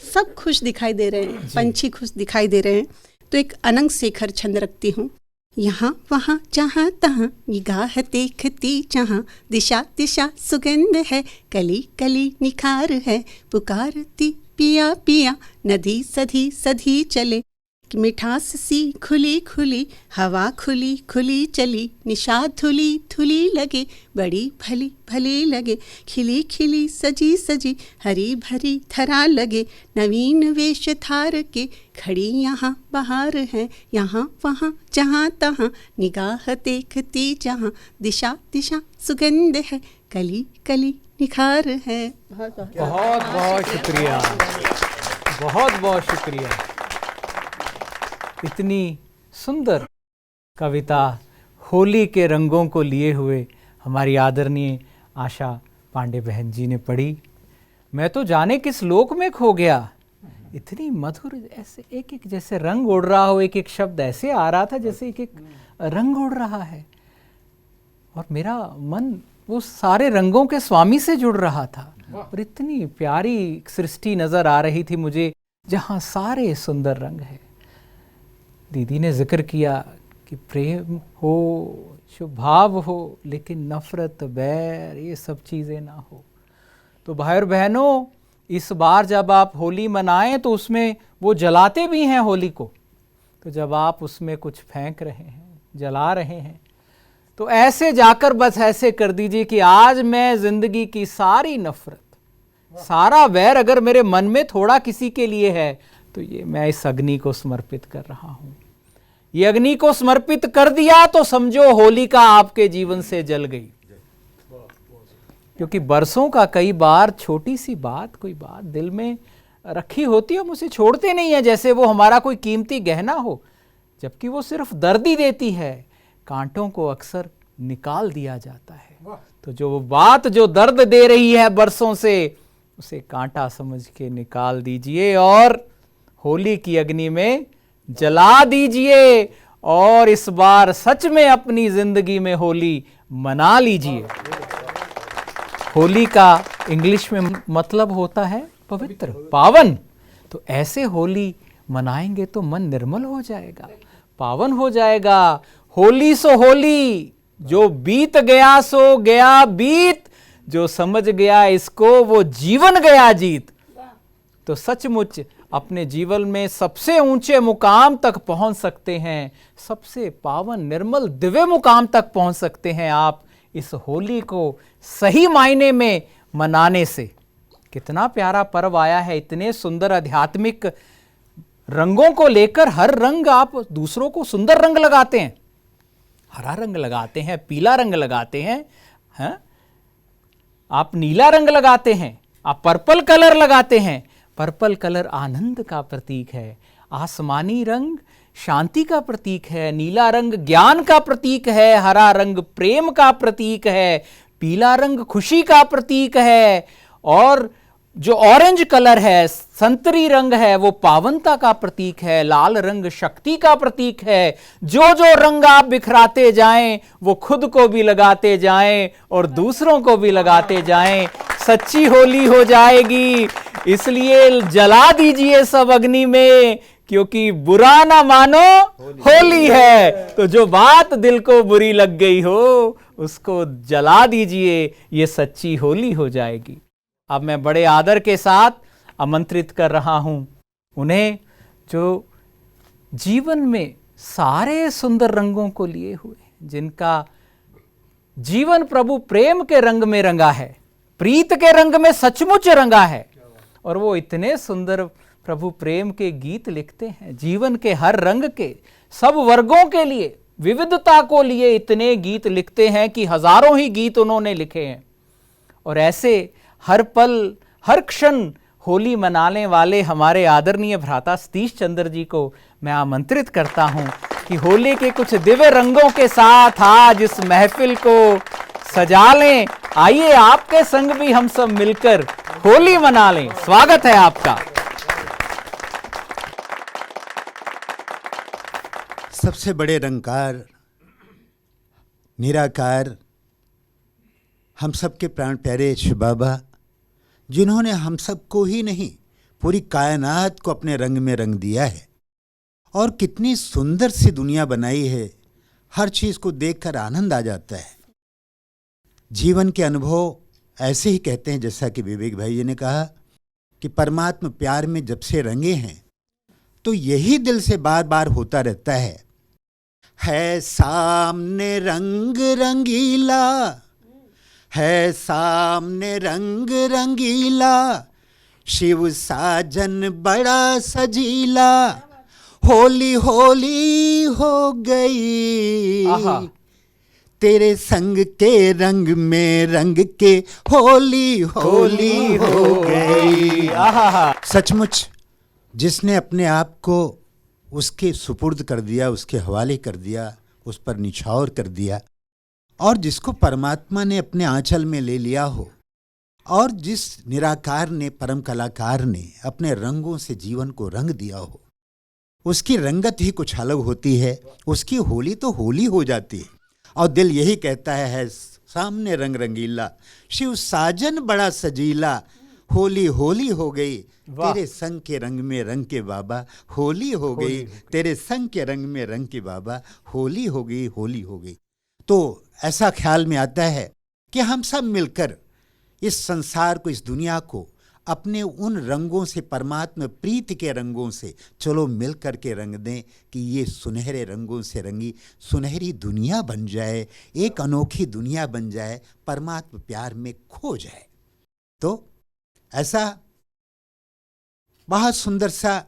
सब खुश दिखाई दे रहे हैं, पंछी खुश दिखाई दे रहे हैं। तो एक अनंग शेखर छंद रखती हूँ। यहाँ वहाँ जहाँ तहाँ निगाह देखती जहाँ, दिशा दिशा सुगंध है, कली कली निखार है, पुकारती पिया पिया नदी सधी सधी चले, मिठास सी खुली खुली हवा खुली खुली चली, निशाद धुली धुली लगे, बड़ी भली भली लगे, खिली खिली सजी सजी हरी भरी धरा लगे, नवीन वेश धार के खड़ी यहाँ बहार है, यहाँ वहाँ जहाँ तहाँ निगाह देखती जहाँ, दिशा दिशा सुगंध है, कली कली निखार है। बहुत बहुत शुक्रिया, बहुत बहुत शुक्रिया। इतनी सुंदर कविता होली के रंगों को लिए हुए हमारी आदरणीय आशा पांडे बहन जी ने पढ़ी। मैं तो जाने किस लोक में खो गया। इतनी मधुर, ऐसे एक एक जैसे रंग उड़ रहा हो, एक एक शब्द ऐसे आ रहा था जैसे एक एक रंग उड़ रहा है, और मेरा मन वो सारे रंगों के स्वामी से जुड़ रहा था। और इतनी प्यारी सृष्टि नजर आ रही थी मुझे जहाँ सारे सुंदर रंग है। दीदी ने जिक्र किया कि प्रेम हो, शुभ भाव हो, लेकिन नफरत, बैर, ये सब चीज़ें ना हो। तो भाई और बहनों, इस बार जब आप होली मनाएं तो उसमें वो जलाते भी हैं होली को। तो जब आप उसमें कुछ फेंक रहे हैं, जला रहे हैं, तो ऐसे जाकर बस ऐसे कर दीजिए कि आज मैं ज़िंदगी की सारी नफरत, सारा वैर अगर मेरे मन में थोड़ा किसी के लिए है, तो ये मैं इस अग्नि को समर्पित कर रहा हूं। ये अग्नि को समर्पित कर दिया तो समझो होलिका आपके जीवन से जल गई। क्योंकि बरसों का कई बार छोटी सी बात, कोई बात दिल में रखी होती है, हम उसे छोड़ते नहीं है जैसे वो हमारा कोई कीमती गहना हो, जबकि वो सिर्फ दर्द ही देती है। कांटों को अक्सर निकाल दिया जाता है। तो जो वो बात जो दर्द दे रही है बरसों से, उसे कांटा समझ के निकाल दीजिए और होली की अग्नि में जला दीजिए, और इस बार सच में अपनी जिंदगी में होली मना लीजिए। होली का इंग्लिश में मतलब होता है पवित्र, पावन। तो ऐसे होली मनाएंगे तो मन निर्मल हो जाएगा, पावन हो जाएगा। होली सो होली, जो बीत गया सो गया बीत, जो समझ गया इसको वो जीवन गया जीत। तो सचमुच अपने जीवन में सबसे ऊंचे मुकाम तक पहुंच सकते हैं, सबसे पावन निर्मल दिव्य मुकाम तक पहुंच सकते हैं आप इस होली को सही मायने में मनाने से। कितना प्यारा पर्व आया है, इतने सुंदर आध्यात्मिक रंगों को लेकर। हर रंग आप दूसरों को सुंदर रंग लगाते हैं, हरा रंग लगाते हैं, पीला रंग लगाते हैं, हैं? आप नीला रंग लगाते हैं, आप पर्पल कलर लगाते हैं। पर्पल कलर आनंद का प्रतीक है, आसमानी रंग शांति का प्रतीक है, नीला रंग ज्ञान का प्रतीक है, हरा रंग प्रेम का प्रतीक है, पीला रंग खुशी का प्रतीक है, और जो ऑरेंज कलर है, संतरी रंग है, वो पावनता का प्रतीक है, लाल रंग शक्ति का प्रतीक है। जो जो रंग आप बिखराते जाएं वो खुद को भी लगाते जाएं और दूसरों को भी लगाते जाएं, सच्ची होली हो जाएगी। इसलिए जला दीजिए सब अग्नि में, क्योंकि बुरा ना मानो होली है। तो जो बात दिल को बुरी लग गई हो उसको जला दीजिए, ये सच्ची होली हो जाएगी। अब मैं बड़े आदर के साथ आमंत्रित कर रहा हूं उन्हें जो जीवन में सारे सुंदर रंगों को लिए हुए, जिनका जीवन प्रभु प्रेम के रंग में रंगा है, प्रीत के रंग में सचमुच रंगा है, और वो इतने सुंदर प्रभु प्रेम के गीत लिखते हैं, जीवन के हर रंग के, सब वर्गों के लिए, विविधता को लिए इतने गीत लिखते हैं कि हजारों ही गीत उन्होंने लिखे हैं। और ऐसे हर पल हर क्षण होली मनाने वाले हमारे आदरणीय भ्राता सतीश चंद्र जी को मैं आमंत्रित करता हूं कि होली के कुछ दिव्य रंगों के साथ आज इस महफिल को सजा लें। आइए आपके संग भी हम सब मिलकर होली मना लें। स्वागत है आपका। सबसे बड़े रंगकार, निराकार, हम सबके प्राण प्यारे शिव बाबा, जिन्होंने हम सबको ही नहीं पूरी कायनात को अपने रंग में रंग दिया है, और कितनी सुंदर सी दुनिया बनाई है। हर चीज को देखकर आनंद आ जाता है। जीवन के अनुभव ऐसे ही कहते हैं, जैसा कि विवेक भाई जी ने कहा कि परमात्मा प्यार में जब से रंगे हैं तो यही दिल से बार बार होता रहता है सामने रंग रंगीला, है सामने रंग रंगीला, शिव साजन बड़ा सजीला, होली होली हो गई, तेरे संग के रंग में रंग के होली होली हो गई। सचमुच जिसने अपने आप को उसके सुपुर्द कर दिया, उसके हवाले कर दिया, उस पर निछावर कर दिया, और जिसको परमात्मा ने अपने आंचल में ले लिया हो, और जिस निराकार ने, परम कलाकार ने अपने रंगों से जीवन को रंग दिया हो, उसकी रंगत ही कुछ अलग होती है। उसकी होली तो होली हो जाती है। और दिल यही कहता है सामने रंग रंगीला, शिव साजन बड़ा सजीला, होली होली हो गई, तेरे संग के रंग में रंग के बाबा, होली हो गई, तेरे संग के रंग में रंग के बाबा, होली हो गई, होली हो गई। तो ऐसा ख्याल में आता है कि हम सब मिलकर इस संसार को, इस दुनिया को अपने उन रंगों से, परमात्मा प्रीति के रंगों से चलो मिल कर के रंग दें कि ये सुनहरे रंगों से रंगी सुनहरी दुनिया बन जाए, एक अनोखी दुनिया बन जाए, परमात्मा प्यार में खो जाए। तो ऐसा बहुत सुंदर सा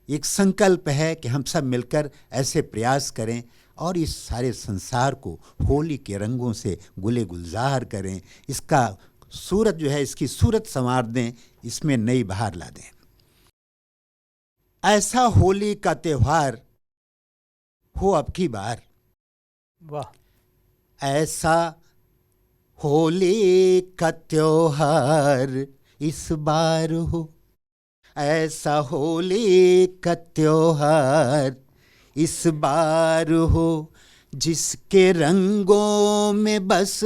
एक संकल्प है कि हम सब मिलकर ऐसे प्रयास करें और इस सारे संसार को होली के रंगों से गुले गुलजार करें। इसका सूरत जो है, इसकी सूरत संवार दें, इसमें नई बहार ला दें। ऐसा होली का त्योहार हो अब की बार, वाह। ऐसा होली का त्योहार इस बार हो, ऐसा होली का त्योहार इस बार हो, जिसके रंगों में बस,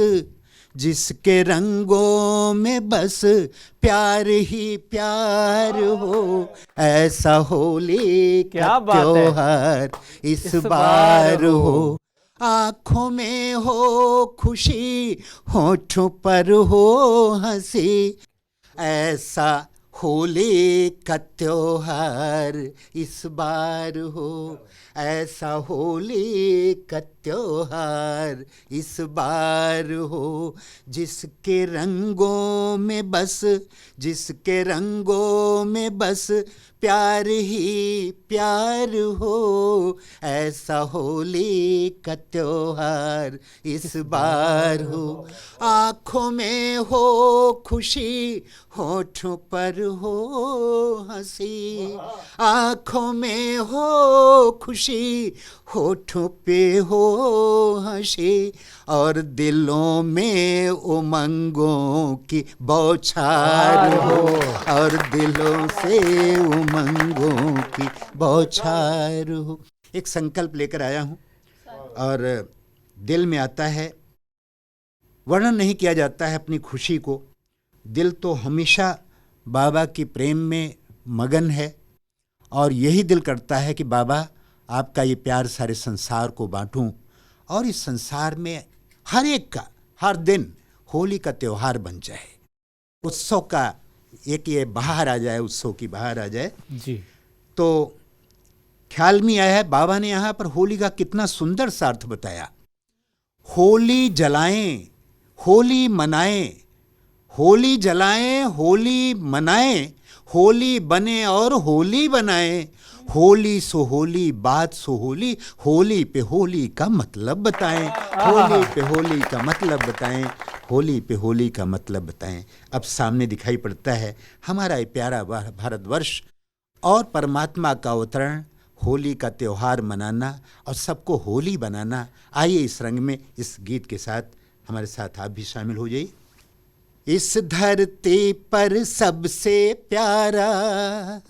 जिसके रंगों में बस प्यार ही प्यार हो, ऐसा होली का त्योहार इस बार हो। आँखों में हो खुशी, होठों पर हो हंसी, ऐसा होली का त्योहार इस बार हो, ऐसा होली का त्योहार इस बार हो, जिसके रंगों में बस, जिसके रंगों में बस प्यार ही प्यार हो, ऐसा होली का त्योहार इस बार हो। आँखों में हो खुशी, होठों पर हो हंसी, आँखों में हो खुशी, होठों पे हो हंसी, और दिलों में उमंगों की बौछार हो, और दिलों से उमंगों की बौछार हो। एक संकल्प लेकर आया हूँ और दिल में आता है, वर्णन नहीं किया जाता है अपनी खुशी को। दिल तो हमेशा बाबा की प्रेम में मगन है और यही दिल करता है कि बाबा आपका ये प्यार सारे संसार को बांटूं और इस संसार में हर एक का हर दिन होली का त्योहार बन जाए, उत्सव का एक ये बहार आ जाए, उत्सव की बहार आ जाए। जी। तो ख्याल में आया है, बाबा ने यहाँ पर होली का कितना सुंदर सा अर्थ बताया। होली जलाएं, होली मनाएं, होली जलाएं, होली मनाएं, होली बने और होली बनाएं, होली सो होली, बात सो होली, होली पे होली का मतलब बताएं, होली पे होली का मतलब बताएं, होली पे होली का मतलब बताएं। अब सामने दिखाई पड़ता है हमारा ये प्यारा भारतवर्ष और परमात्मा का अवतरण, होली का त्योहार मनाना और सबको होली बनाना। आइए इस रंग में इस गीत के साथ हमारे साथ आप भी शामिल हो जाइए। इस धरती पर सबसे प्यारा,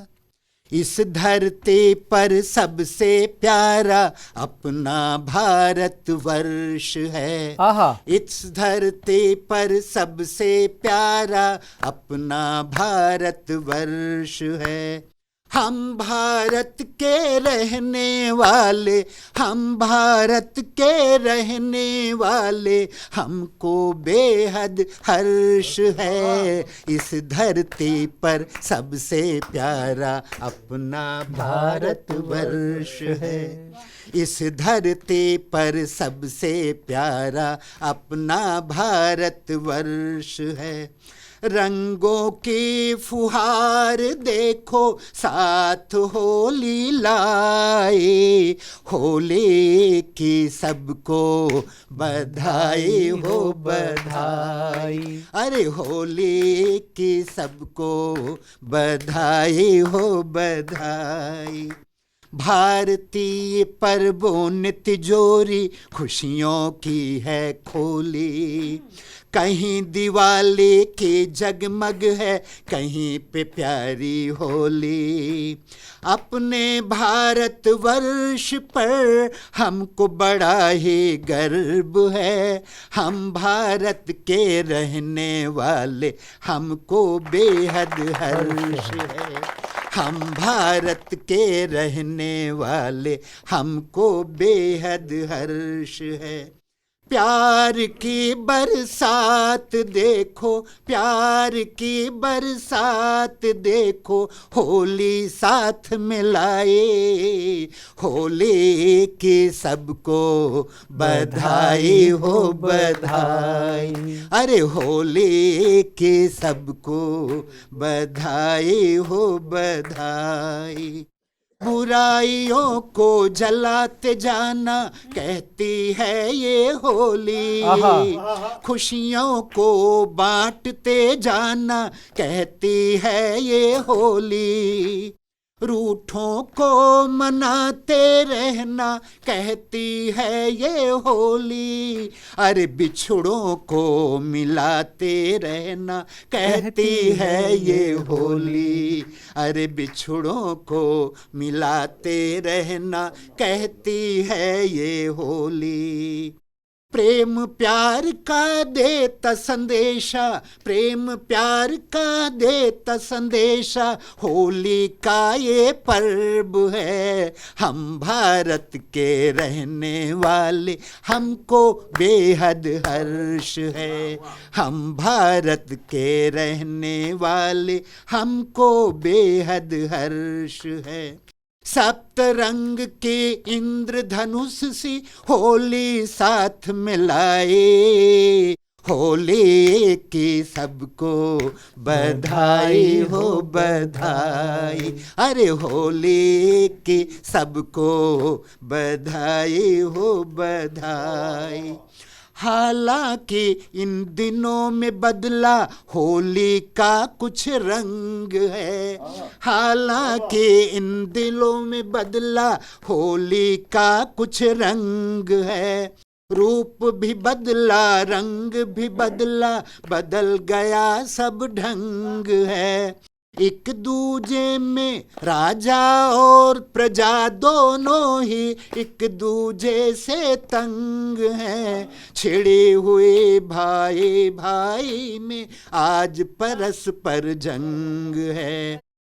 इस धरती पर सबसे प्यारा अपना भारतवर्ष है। आहा। इस धरती पर सबसे प्यारा अपना भारतवर्ष है। हम भारत के रहने वाले, हम भारत के रहने वाले, हमको बेहद हर्ष है। इस धरती पर सबसे प्यारा अपना भारतवर्ष है। इस धरती पर सबसे प्यारा अपना भारतवर्ष है। रंगों की फुहार देखो साथ होली लाए, होली की सबको बधाई हो बधाई। अरे होली की सबको बधाई हो बधाई। भारतीय पर्वों ने तिजोरी खुशियों की है खोली, कहीं दिवाली की जगमग है, कहीं पे प्यारी होली। अपने भारतवर्ष पर हमको बड़ा ही गर्व है, हम भारत के रहने वाले, हमको बेहद हर्ष है। हम भारत के रहने वाले, हमको बेहद हर्ष है। प्यार की बरसात देखो, प्यार की बरसात देखो, होली साथ में लाए, होली की सबको बधाई हो बधाई। अरे होली की सबको बधाई हो बधाई। बुराइयों को जलाते जाना कहती है ये होली, खुशियों को बांटते जाना कहती है ये होली। रूठों को मनाते रहना कहती है ये होली। अरे बिछड़ों को मिलाते रहना कहती है ये होली। अरे बिछड़ों को मिलाते रहना कहती है ये होली। प्रेम प्यार का देता संदेशा, प्रेम प्यार का देता संदेशा, होली का ये पर्व है। हम भारत के रहने वाले, हमको बेहद हर्ष है। हम भारत के रहने वाले, हमको बेहद हर्ष है। सप्तरंग के इंद्रधनुष सी होली साथ मिलाए। होली की सबको बधाई हो बधाई, अरे होली की सबको बधाई हो बधाई। हालांकि इन दिनों में बदला होली का कुछ रंग है, हालांकि इन दिनों में बदला होली का कुछ रंग है। रूप भी बदला, रंग भी बदला, बदल गया सब ढंग है। एक दूजे में राजा और प्रजा दोनों ही एक दूजे से तंग हैं। छिड़े हुए भाई भाई में आज परस्पर जंग है।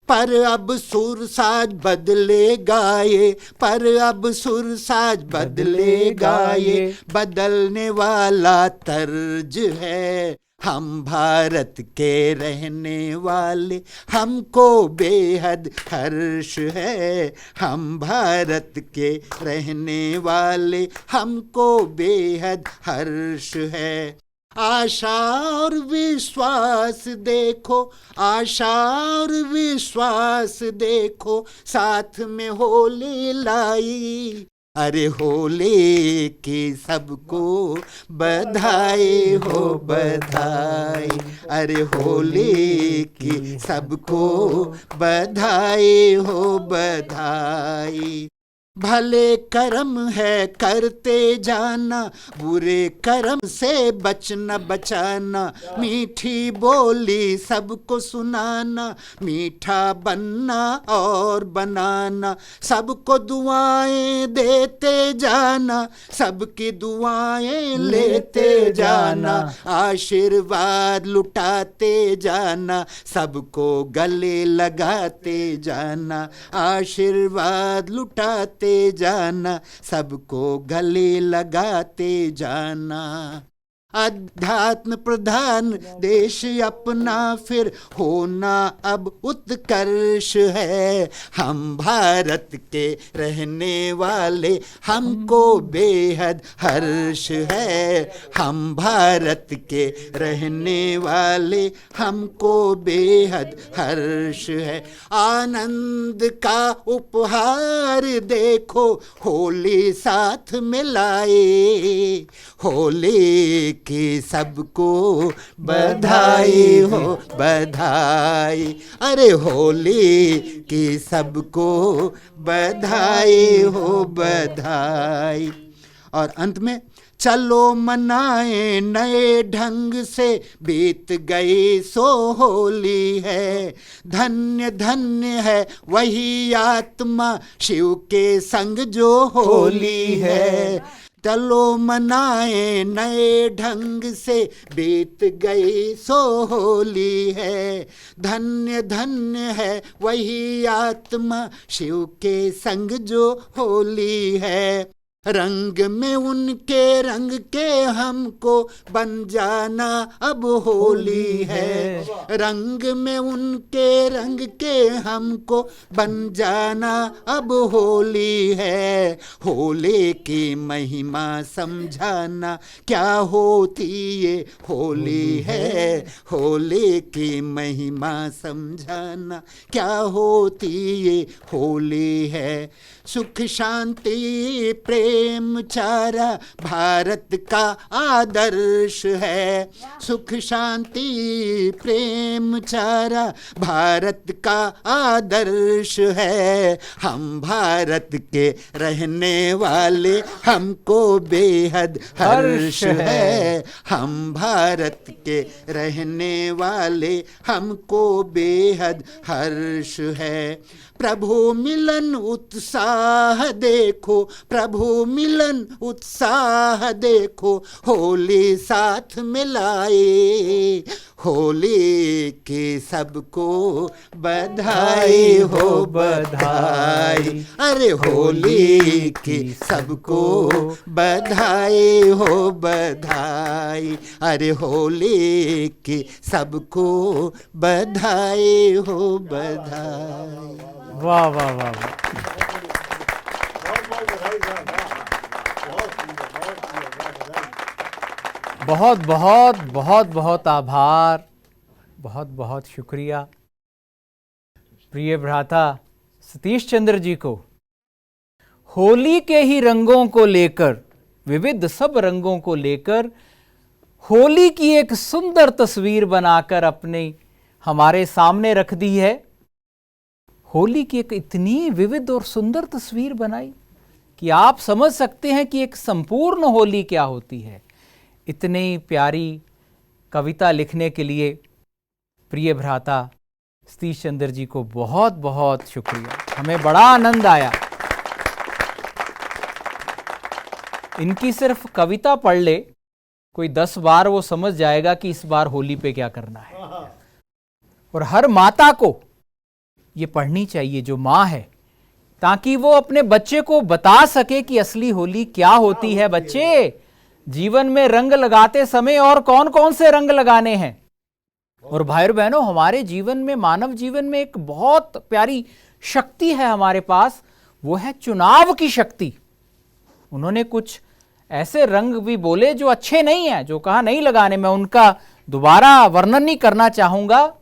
पर अब सुरसाज बदलेगा ये, पर अब सुरसाज बदलेगा ये, बदलने वाला तर्ज है। हम भारत के रहने वाले, हमको बेहद हर्ष है। हम भारत के रहने वाले, हमको बेहद हर्ष है। आशा और विश्वास देखो, आशा और विश्वास देखो, साथ में होली लाई। अरे होली की सबको बधाई हो बधाई, अरे होली की सबको बधाई हो बधाई। भले कर्म है करते जाना, बुरे कर्म से बचना बचाना। मीठी बोली सबको सुनाना, मीठा बनना और बनाना। सबको दुआएं देते जाना, सबकी दुआएं लेते जाना। आशीर्वाद लुटाते जाना, सबको गले लगाते जाना। आशीर्वाद लुटाते जाना, सबको गले लगाते जाना। अध्यात्म प्रधान देश अपना फिर होना अब उत्कर्ष है। हम भारत के रहने वाले, हमको बेहद हर्ष है। हम भारत के रहने वाले, हमको बेहद हर्ष है। आनंद का उपहार देखो, होली साथ मिलाए। होली की सबको बधाई हो बधाई, अरे होली की सबको बधाई हो बधाई। और अंत में चलो मनाए नए ढंग से, बीत गई सो होली है। धन्य धन्य है वही आत्मा, शिव के संग जो होली है। चलो मनाए नए ढंग से, बीत गई सो होली है। धन्य धन्य है वही आत्मा, शिव के संग जो होली है। रंग में उनके रंग के हमको बन जाना अब होली है। रंग में उनके रंग के हमको बन जाना अब होली है। होली की महिमा समझाना, क्या होती ये होली है। होली की महिमा समझाना, क्या होती ये होली है। सुख शांति प्रेम चारा भारत का आदर्श है। सुख शांति प्रेम चारा भारत का आदर्श है। हम भारत के रहने वाले, हमको बेहद हर्ष है। हम भारत के रहने वाले, हमको बेहद हर्ष है। प्रभु मिलन उत्साह देखो, प्रभु मिलन उत्साह देखो, होली साथ मिलाए। होली की सबको बधाई हो बधाई, अरे होली की सबको बधाई हो बधाई, अरे होली की सबको बधाई हो बधाई। वाह वाह वाह वाह। बहुत बहुत बहुत बहुत आभार, बहुत बहुत शुक्रिया प्रिय भ्राता सतीश चंद्र जी को। होली के ही रंगों को लेकर, विविध सब रंगों को लेकर होली की एक सुंदर तस्वीर बनाकर अपने हमारे सामने रख दी है। होली की एक इतनी विविध और सुंदर तस्वीर बनाई कि आप समझ सकते हैं कि एक संपूर्ण होली क्या होती है। इतनी प्यारी कविता लिखने के लिए प्रिय भ्राता सतीश चंद्र जी को बहुत बहुत शुक्रिया। हमें बड़ा आनंद आया। इनकी सिर्फ कविता पढ़ ले कोई 10 बार, वो समझ जाएगा कि इस बार होली पे क्या करना है। और हर माता को ये पढ़नी चाहिए जो माँ है, ताकि वो अपने बच्चे को बता सके कि असली होली क्या होती है। बच्चे, जीवन में रंग लगाते समय और कौन कौन से रंग लगाने हैं। और भाई और बहनों, हमारे जीवन में, मानव जीवन में एक बहुत प्यारी शक्ति है हमारे पास, वो है चुनाव की शक्ति। उन्होंने कुछ ऐसे रंग भी बोले जो अच्छे नहीं हैं, जो कहा नहीं लगाने, मैं उनका दोबारा वर्णन नहीं करना चाहूंगा,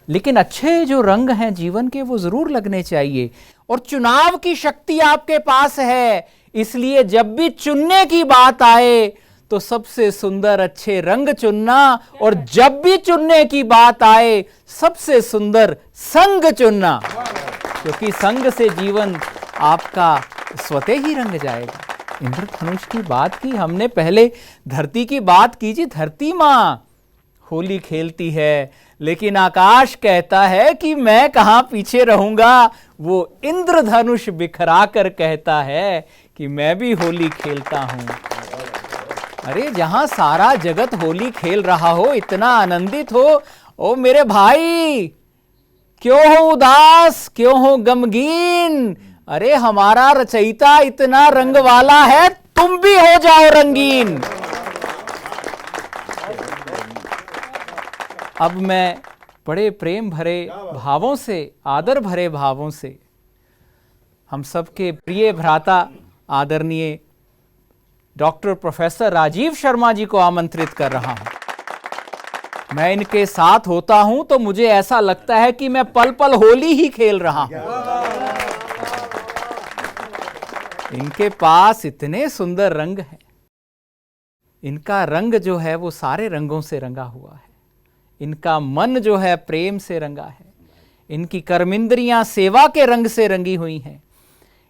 लेकिन अच्छे जो रंग हैं जीवन के वो जरूर लगने चाहिए। और चुनाव की शक्ति आपके पास है, इसलिए जब भी चुनने की बात आए तो सबसे सुंदर अच्छे रंग चुनना, और जब भी चुनने की बात आए सबसे सुंदर संग चुनना, क्योंकि संग से जीवन आपका स्वतः ही रंग जाएगा। इंद्रधनुष की बात की हमने, पहले धरती की बात कीजिए। धरती माँ होली खेलती है, लेकिन आकाश कहता है कि मैं कहां पीछे रहूंगा। वो इंद्रधनुष बिखरा कर कहता है कि मैं भी होली खेलता हूं। अरे, जहां सारा जगत होली खेल रहा हो, इतना आनंदित हो, ओ मेरे भाई क्यों हो उदास, क्यों हो गमगीन? अरे, हमारा रचयिता इतना रंग वाला है, तुम भी हो जाओ रंगीन। अब मैं बड़े प्रेम भरे भावों से, आदर भरे भावों से हम सबके प्रिय भ्राता आदरणीय डॉक्टर प्रोफेसर राजीव शर्मा जी को आमंत्रित कर रहा हूं। मैं इनके साथ होता हूं तो मुझे ऐसा लगता है कि मैं पल पल होली ही खेल रहा हूं। इनके पास इतने सुंदर रंग हैं। इनका रंग जो है वो सारे रंगों से रंगा हुआ है। इनका मन जो है प्रेम से रंगा है। इनकी कर्मेंद्रियां सेवा के रंग से रंगी हुई हैं।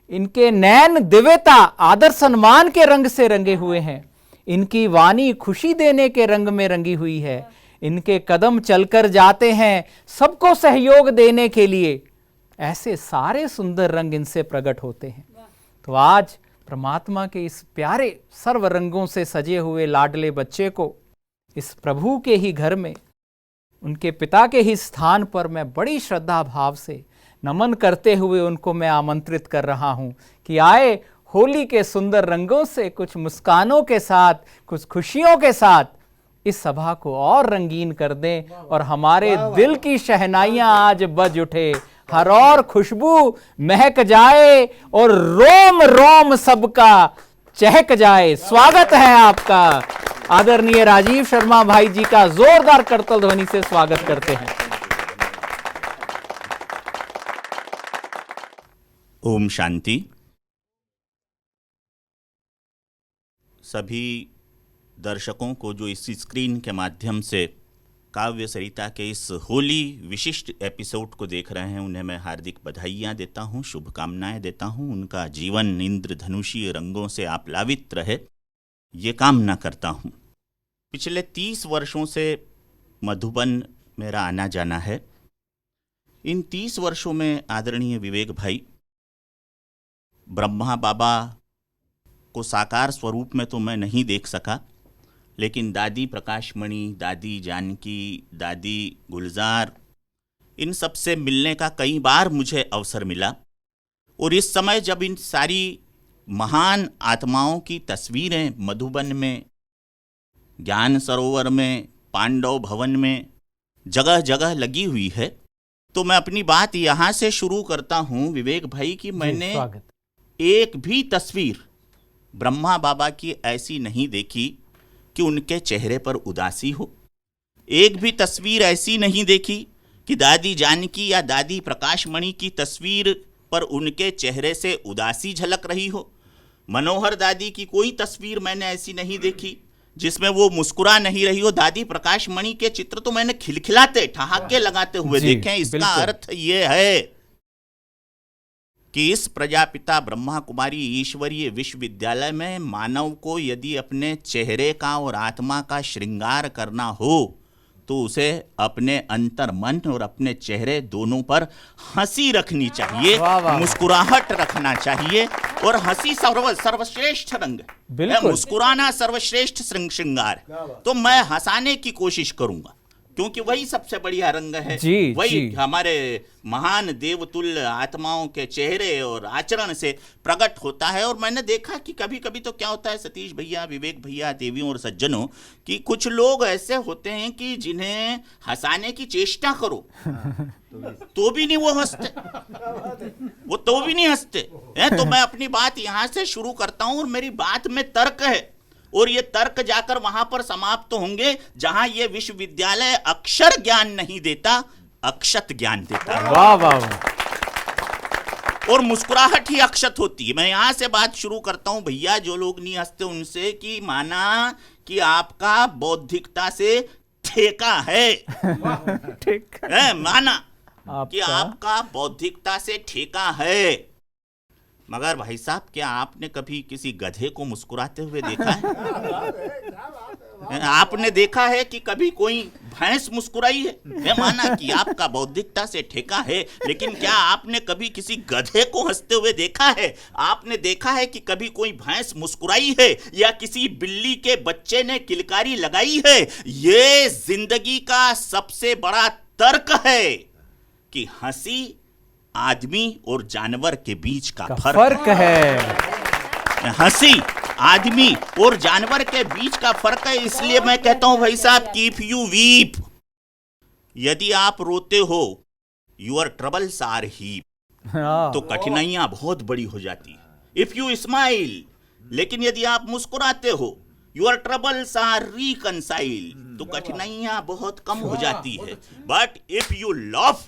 इनके नैन दिव्यता, आदर सम्मान के रंग से रंगे हुए हैं। इनकी वाणी खुशी देने के रंग में रंगी हुई है। इनके कदम चलकर जाते हैं सबको सहयोग देने के लिए। ऐसे सारे सुंदर रंग इनसे प्रकट होते हैं। तो आज परमात्मा के इस प्यारे सर्व रंगों से सजे हुए लाडले बच्चे को इस प्रभु के ही घर में, उनके पिता के ही स्थान पर मैं बड़ी श्रद्धा भाव से नमन करते हुए उनको मैं आमंत्रित कर रहा हूं कि आए, होली के सुंदर रंगों से, कुछ मुस्कानों के साथ, कुछ खुशियों के साथ इस सभा को और रंगीन कर दें और हमारे दिल की शहनाइयां आज बज उठे, हर और खुशबू महक जाए और रोम रोम सबका चहक जाए। स्वागत है आपका। आदरणीय राजीव शर्मा भाई जी का जोरदार करतल ध्वनि से स्वागत करते हैं। ओम शांति। सभी दर्शकों को जो इस स्क्रीन के माध्यम से काव्य सरिता के इस होली विशिष्ट एपिसोड को देख रहे हैं, उन्हें मैं हार्दिक बधाइयाँ देता हूँ, शुभकामनाएं देता हूँ। उनका जीवन इंद्रधनुषीय रंगों से आप्लावित रहे, ये कामना करता हूँ। पिछले 30 वर्षों से मधुबन मेरा आना जाना है। इन 30 वर्षों में आदरणीय विवेक भाई, ब्रह्मा बाबा को साकार स्वरूप में तो मैं नहीं देख सका, लेकिन दादी प्रकाशमणि, दादी जानकी, दादी गुलजार, इन सब से मिलने का कई बार मुझे अवसर मिला। और इस समय जब इन सारी महान आत्माओं की तस्वीरें मधुबन में, ज्ञान सरोवर में, पांडव भवन में जगह जगह लगी हुई है, तो मैं अपनी बात यहां से शुरू करता हूं विवेक भाई कि मैंने स्वागत। एक भी तस्वीर ब्रह्मा बाबा की ऐसी नहीं देखी कि उनके चेहरे पर उदासी हो। एक भी तस्वीर ऐसी नहीं देखी कि दादी जानकी या दादी प्रकाशमणि की तस्वीर पर उनके चेहरे से उदासी झलक रही हो। मनोहर दादी की कोई तस्वीर मैंने ऐसी नहीं देखी जिसमें वो मुस्कुरा नहीं रही हो। दादी प्रकाशमणि के चित्र तो मैंने खिलखिलाते ठहाके लगाते हुए जी, देखे। इसका बिल्कुल। अर्थ ये है कि इस प्रजापिता ब्रह्मा कुमारी ईश्वरीय विश्वविद्यालय में मानव को यदि अपने चेहरे का और आत्मा का श्रृंगार करना हो तो उसे अपने अंतर मन और अपने चेहरे दोनों पर हंसी रखनी चाहिए, वाह, वाह। मुस्कुराहट रखना चाहिए। और हंसी सर्वश्रेष्ठ रंग है, बिल्कुल। मुस्कुराना सर्वश्रेष्ठ श्रृंगार है। तो मैं हंसाने की कोशिश करूंगा क्योंकि वही सबसे बढ़िया रंग है। जी, वही जी। हमारे महान देवतुल्य आत्माओं के चेहरे और आचरण से प्रकट होता है। और मैंने देखा कि कभी कभी तो क्या होता है सतीश भैया, विवेक भैया, देवियों और सज्जनों, कि कुछ लोग ऐसे होते हैं कि जिन्हें हंसाने की चेष्टा करो तो भी नहीं वो हंसते, वो तो भी नहीं हंसते हैं। तो मैं अपनी बात यहां से शुरू करता हूं और मेरी बात में तर्क है और ये तर्क जाकर वहां पर समाप्त होंगे जहां ये विश्वविद्यालय अक्षर ज्ञान नहीं देता, अक्षत ज्ञान देता है। वाह वाह वाह। और मुस्कुराहट ही अक्षत होती है। मैं यहां से बात शुरू करता हूं भैया, जो लोग नहीं हंसते उनसे, कि माना कि आपका बौद्धिकता से ठेका है, ठीक माना कि आपका आपका बौद्धिकता से ठेका है, मगर भाई साहब क्या आपने कभी किसी गधे को मुस्कुराते हुए देखा है? आपने देखा है कि कभी कोई भैंस मुस्कुराई है? मैं माना कि आपका बौद्धिकता से ठेका है, लेकिन क्या आपने कभी किसी गधे को हंसते हुए देखा है? आपने देखा है कि कभी कोई भैंस मुस्कुराई है या किसी बिल्ली के बच्चे ने किलकारी लगाई है? ये जिंदगी का सबसे बड़ा तर्क है कि हंसी आदमी और जानवर के बीच का फर्क है। हंसी आदमी और जानवर के बीच का फर्क है। इसलिए मैं कहता हूं भाई साहब कि इफ यू वीप, यदि आप रोते हो, योर ट्रबल्स आर हीप, तो कठिनाइयां बहुत बड़ी हो जाती है। इफ यू स्माइल, लेकिन यदि आप मुस्कुराते हो, योर ट्रबल्स आर रिकंसाइल, तो कठिनाइयां बहुत कम हो जाती है। बट इफ यू लव,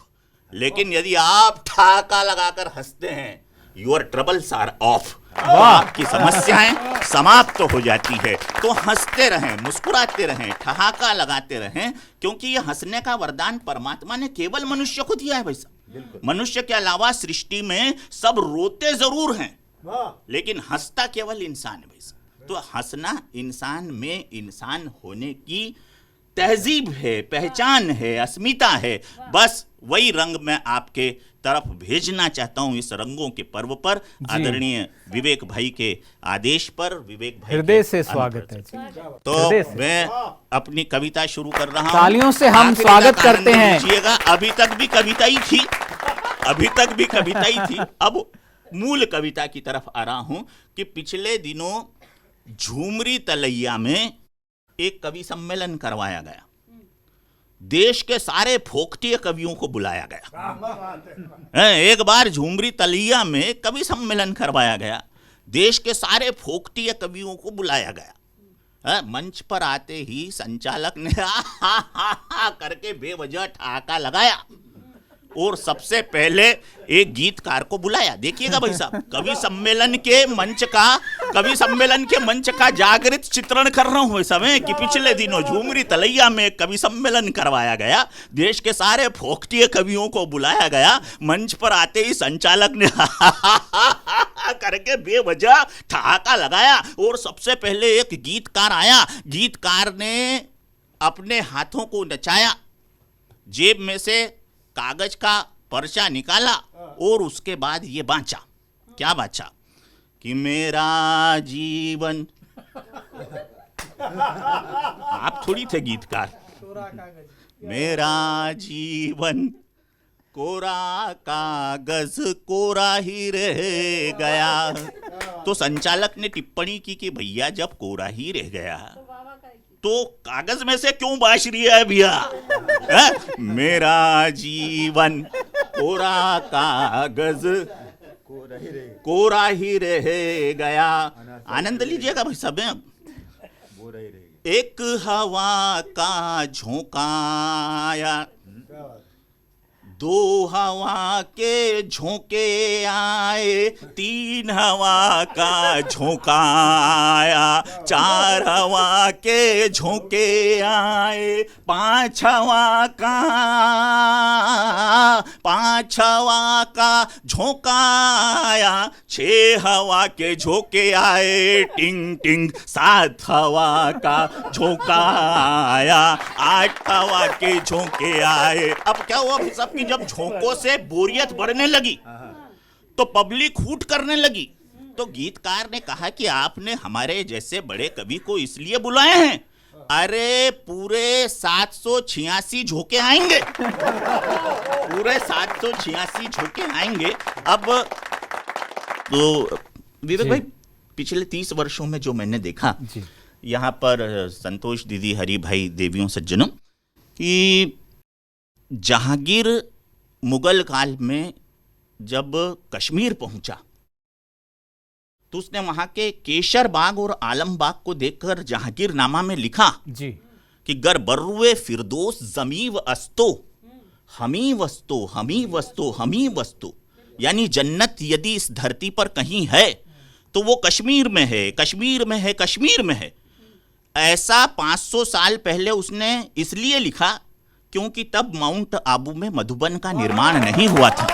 लेकिन यदि आप ठहाका लगाकर हंसते हैं, योर ट्रबल्स आर ऑफ, आपकी समस्याएं समाप्त हो जाती है। तो हंसते रहें, मुस्कुराते रहें, ठहाका लगाते रहें, क्योंकि ये हंसने का वरदान परमात्मा ने केवल मनुष्य को दिया है भाई साहब। मनुष्य के अलावा सृष्टि में सब रोते जरूर हैं, लेकिन हंसता केवल इंसान है भाई साहब। तो हंसना इंसान में इंसान होने की तहजीब है, पहचान है, अस्मिता है। बस वही रंग मैं आपके तरफ भेजना चाहता हूं इस रंगों के पर्व पर। आदरणीय विवेक भाई के आदेश पर, विवेक भाई हृदय से स्वागत है जी। तो हृदय से। मैं अपनी कविता शुरू कर रहा हूं। तालियों से हम आखिरी स्वागत तक करते आनंद हैं। लीजिएगा। अभी तक भी कविता ही थी, अभी तक भी कविता ही थी। अब मूल कविता की तरफ आ रहा हूं कि पिछले दिनों झूमरी तलैया में एक कवि सम्मेलन करवाया गया। देश के सारे फोकटीय कवियों को बुलाया गया। एक बार झूमरी तलैया में कवि सम्मेलन करवाया गया, देश के सारे फोकटीय कवियों को बुलाया गया। मंच पर आते ही संचालक ने हा करके बेवजह ठहाका लगाया और सबसे पहले एक गीतकार को बुलाया। देखिएगा भाई साहब, कवि सम्मेलन के मंच का जागृत चित्रण कर रहा हूं इस समय कि पिछले दिनों झूमरी तलैया में कवि सम्मेलन करवाया गया, देश के सारे फोकटीय कवियों को बुलाया गया। मंच पर आते ही संचालक ने करके बेवजह ठहाका लगाया और सबसे पहले एक गीतकार आया। गीतकार ने अपने हाथों को नचाया, जेब में से कागज का पर्चा निकाला और उसके बाद ये बांचा। क्या बांचा? कि मेरा जीवन, आप थोड़ी थे गीतकार, मेरा जीवन कोरा कागज कोरा ही रह गया। तो संचालक ने टिप्पणी की कि भैया जब कोरा ही रह गया तो कागज में से क्यों बाश रही है भैया? हैं? मेरा जीवन कोरा कागज कोरा ही रह गया। आनंद लीजिएगा भाई सब हैं। एक हवा का झोंका आया, दो हवा के झोंके आए, तीन हवा का झोंका आया, चार हवा के झोंके आए, पांच हवा का झोंका आया, छह हवा के झोंके आए, टिंग टिंग, सात हवा का झोंका आया, आठ हवा के झोंके आए। अब क्या हुआ भाई साहब, जब झोंकों से बोरियत बढ़ने लगी तो पब्लिक हूट करने लगी। तो गीतकार ने कहा कि आपने हमारे जैसे बड़े कवि को इसलिए बुलाए हैं, अरे पूरे 786 झोंके आएंगे, पूरे 786 झोंके आएंगे। अब तो विवेक भाई, पिछले 30 वर्षों में जो मैंने देखा यहाँ पर संतोष दीदी, हरि भाई, देवियों, सज्जनों, कि जहांगीर मुगल काल में जब कश्मीर पहुंचा तो उसने वहां के केसर बाग और आलम बाग को देखकर जहांगीरनामा में लिखा जी कि गर बर्रुए फिरदोस जमीव अस्तो हमी वस्तो हमी वस्तो हमी वस्तो, यानी जन्नत यदि इस धरती पर कहीं है तो वो कश्मीर में है, कश्मीर में है, कश्मीर में है। ऐसा 500 साल पहले उसने इसलिए लिखा क्योंकि तब माउंट आबू में मधुबन का निर्माण नहीं हुआ था।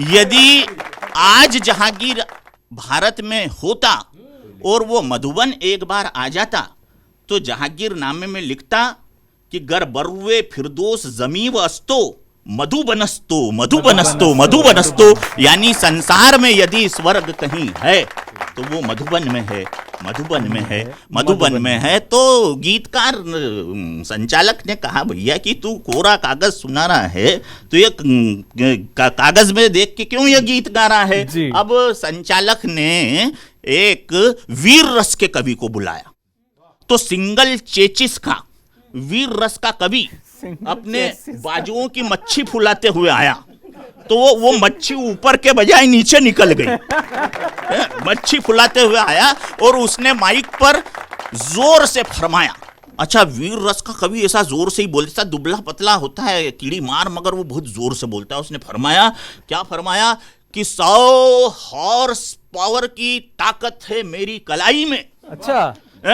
यदि आज जहांगीर भारत में होता और वो मधुबन एक बार आ जाता तो जहांगीर नामे में लिखता कि गर बरुए फिरदोस जमीव अस्तो मधुबनस्तो मधुबनस्तो मधुबनस्तो, यानी संसार में यदि स्वर्ग कहीं है तो वो मधुबन में है, मधुबन में है, मधुबन में है। तो गीतकार संचालक ने कहा भैया कि तू कोरा कागज सुना रहा है तो ये कागज में देख के क्यों ये गीत गा रहा है? अब संचालक ने एक वीर रस के कवि को बुलाया तो सिंगल चेचिस का वीर रस का कवि अपने बाजुओं की मच्छी फुलाते हुए आया तो वो मच्छी ऊपर के बजाय नीचे निकल गई। मच्छी फुलाते हुए आया और उसने माइक पर जोर से फरमाया। अच्छा, वीर रस का कवि ऐसा जोर से ही बोलता, दुबला पतला होता है, कीड़ी मार, मगर वो बहुत जोर से बोलता है। उसने फरमाया, क्या फरमाया कि 100 हॉर्स पावर की ताकत है मेरी कलाई में। अच्छा,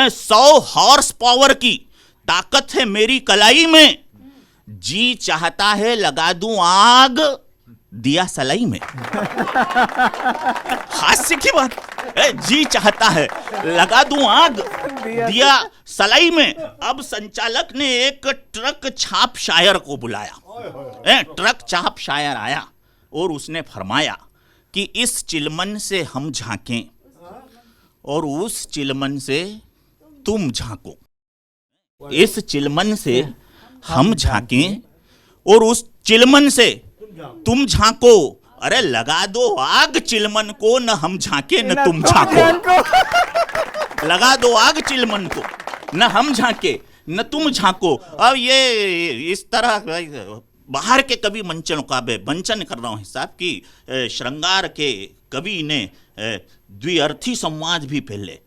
100 हॉर्स पावर की ताकत है मेरी कलाई में, जी चाहता है लगा दूं आग दिया सलाई में। हास्य की बात, जी चाहता है लगा दूं आग दिया सलाई में। अब संचालक ने एक ट्रक छाप शायर को बुलाया। ट्रक छाप शायर आया और उसने फरमाया कि इस चिलमन से हम झांकें और उस चिलमन से तुम झांको, इस चिलमन से हम झांकें और उस चिलमन से तुम झांको। अरे लगा दो आग चिलमन को, न हम झांके न तुम झांको। लगा दो आग चिलमन को, न हम झांके न तुम झांको। अब ये इस तरह बाहर के कवि मंचन का मंचन कर रहा हूं हिसाब की श्रृंगार के कवि ने द्विअर्थी संवाद भी पहले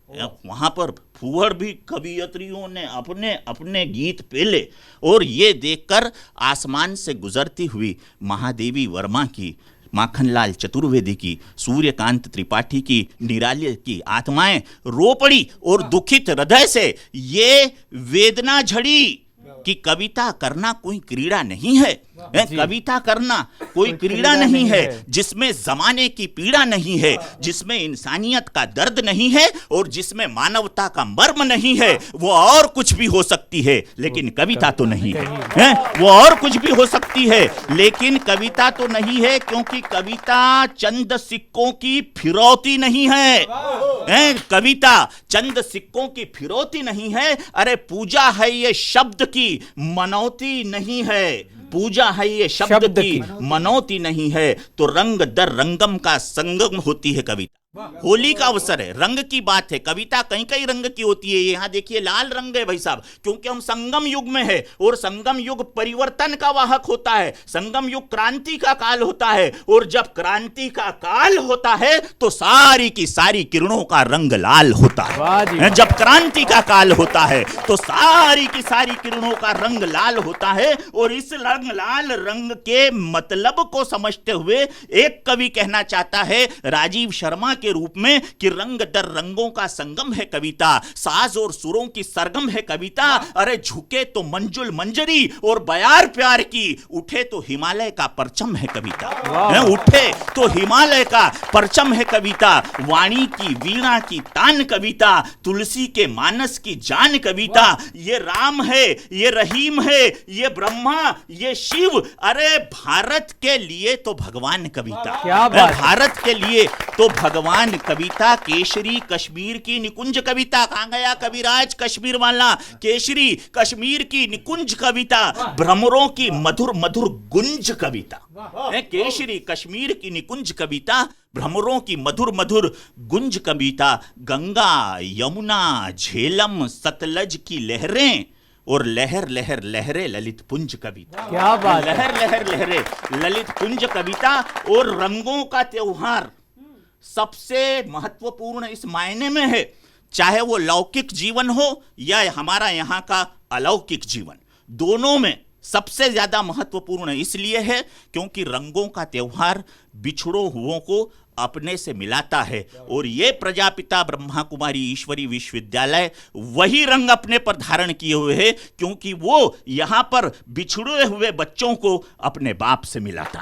वहां पर फुहर भी कवियत्रियों ने अपने अपने गीत पेले। और ये देखकर आसमान से गुजरती हुई महादेवी वर्मा की, माखनलाल चतुर्वेदी की, सूर्यकांत त्रिपाठी की, निराले की आत्माएं रो पड़ी और दुखित हृदय से ये वेदना झड़ी कि कविता करना कोई क्रीड़ा नहीं है। कविता करना कोई क्रीड़ा नहीं है जिसमें जमाने की पीड़ा नहीं है, जिसमें इंसानियत का दर्द नहीं है और जिसमें मानवता का मर्म नहीं है। वो और कुछ भी हो सकती है लेकिन कविता तो नहीं है। वो और कुछ भी हो सकती है लेकिन कविता तो नहीं है, क्योंकि कविता चंद सिक्कों की फिरौती नहीं है। कविता चंद सिक्कों की फिरौती नहीं है। अरे पूजा है ये शब्द की, मनौती नहीं है। पूजा है ये शब्द की, मनौती नहीं है। तो रंग दर रंगम का संगम होती है कविता। होली का अवसर है, रंग की बात है। कविता कई कई रंग की होती है, यहाँ देखिए लाल रंग है भाई साहब, क्योंकि हम संगम युग में है और संगम युग परिवर्तन का वाहक होता है, संगम युग क्रांति का काल होता है। और जब क्रांति का काल होता है तो सारी की सारी किरणों का रंग लाल होता है। जब क्रांति का काल होता है तो सारी की सारी किरणों का रंग लाल होता है। और इस लाल रंग के मतलब को समझते हुए एक कवि कहना चाहता है राजीव शर्मा के रूप में कि रंग दर रंगों का संगम है कविता, साज और सुरों की सरगम है कविता। अरे झुके तो मंजुल मंजरी और बयार प्यार की, उठे तो हिमालय का परचम है कविता। उठे तो हिमालय का परचम है कविता। वाणी की वीणा की तान कविता, तुलसी के मानस की जान कविता। ये राम है, ये रहीम है, ये ब्रह्मा, ये शिव। अरे भारत के लिए तो भगवान कविता, भारत के लिए तो भगवान कविता। केसरी कश्मीर की निकुंज कविता, कहां गया कविराज कश्मीर वाला? केसरी कश्मीर की निकुंज कविता, भ्रमरों की मधुर मधुर गुंज कविता। केसरी कश्मीर की निकुंज कविता, भ्रमरों की मधुर मधुर गुंज कविता। गंगा यमुना झेलम सतलज की लहरें और लहर लहर लहरे ललित पुंज कविता। क्या बात, लहर लहर लहरे ललित पुंज कविता। और रंगों का त्योहार सबसे महत्वपूर्ण इस मायने में है, चाहे वो लौकिक जीवन हो या हमारा यहाँ का अलौकिक जीवन, दोनों में सबसे ज्यादा महत्वपूर्ण इसलिए है क्योंकि रंगों का त्योहार बिछड़ो हुओं को अपने से मिलाता है। और ये प्रजापिता ब्रह्मा कुमारी ईश्वरी विश्वविद्यालय वही रंग अपने पर धारण किए हुए है, क्योंकि वो यहाँ पर बिछड़े हुए बच्चों को अपने बाप से मिलाता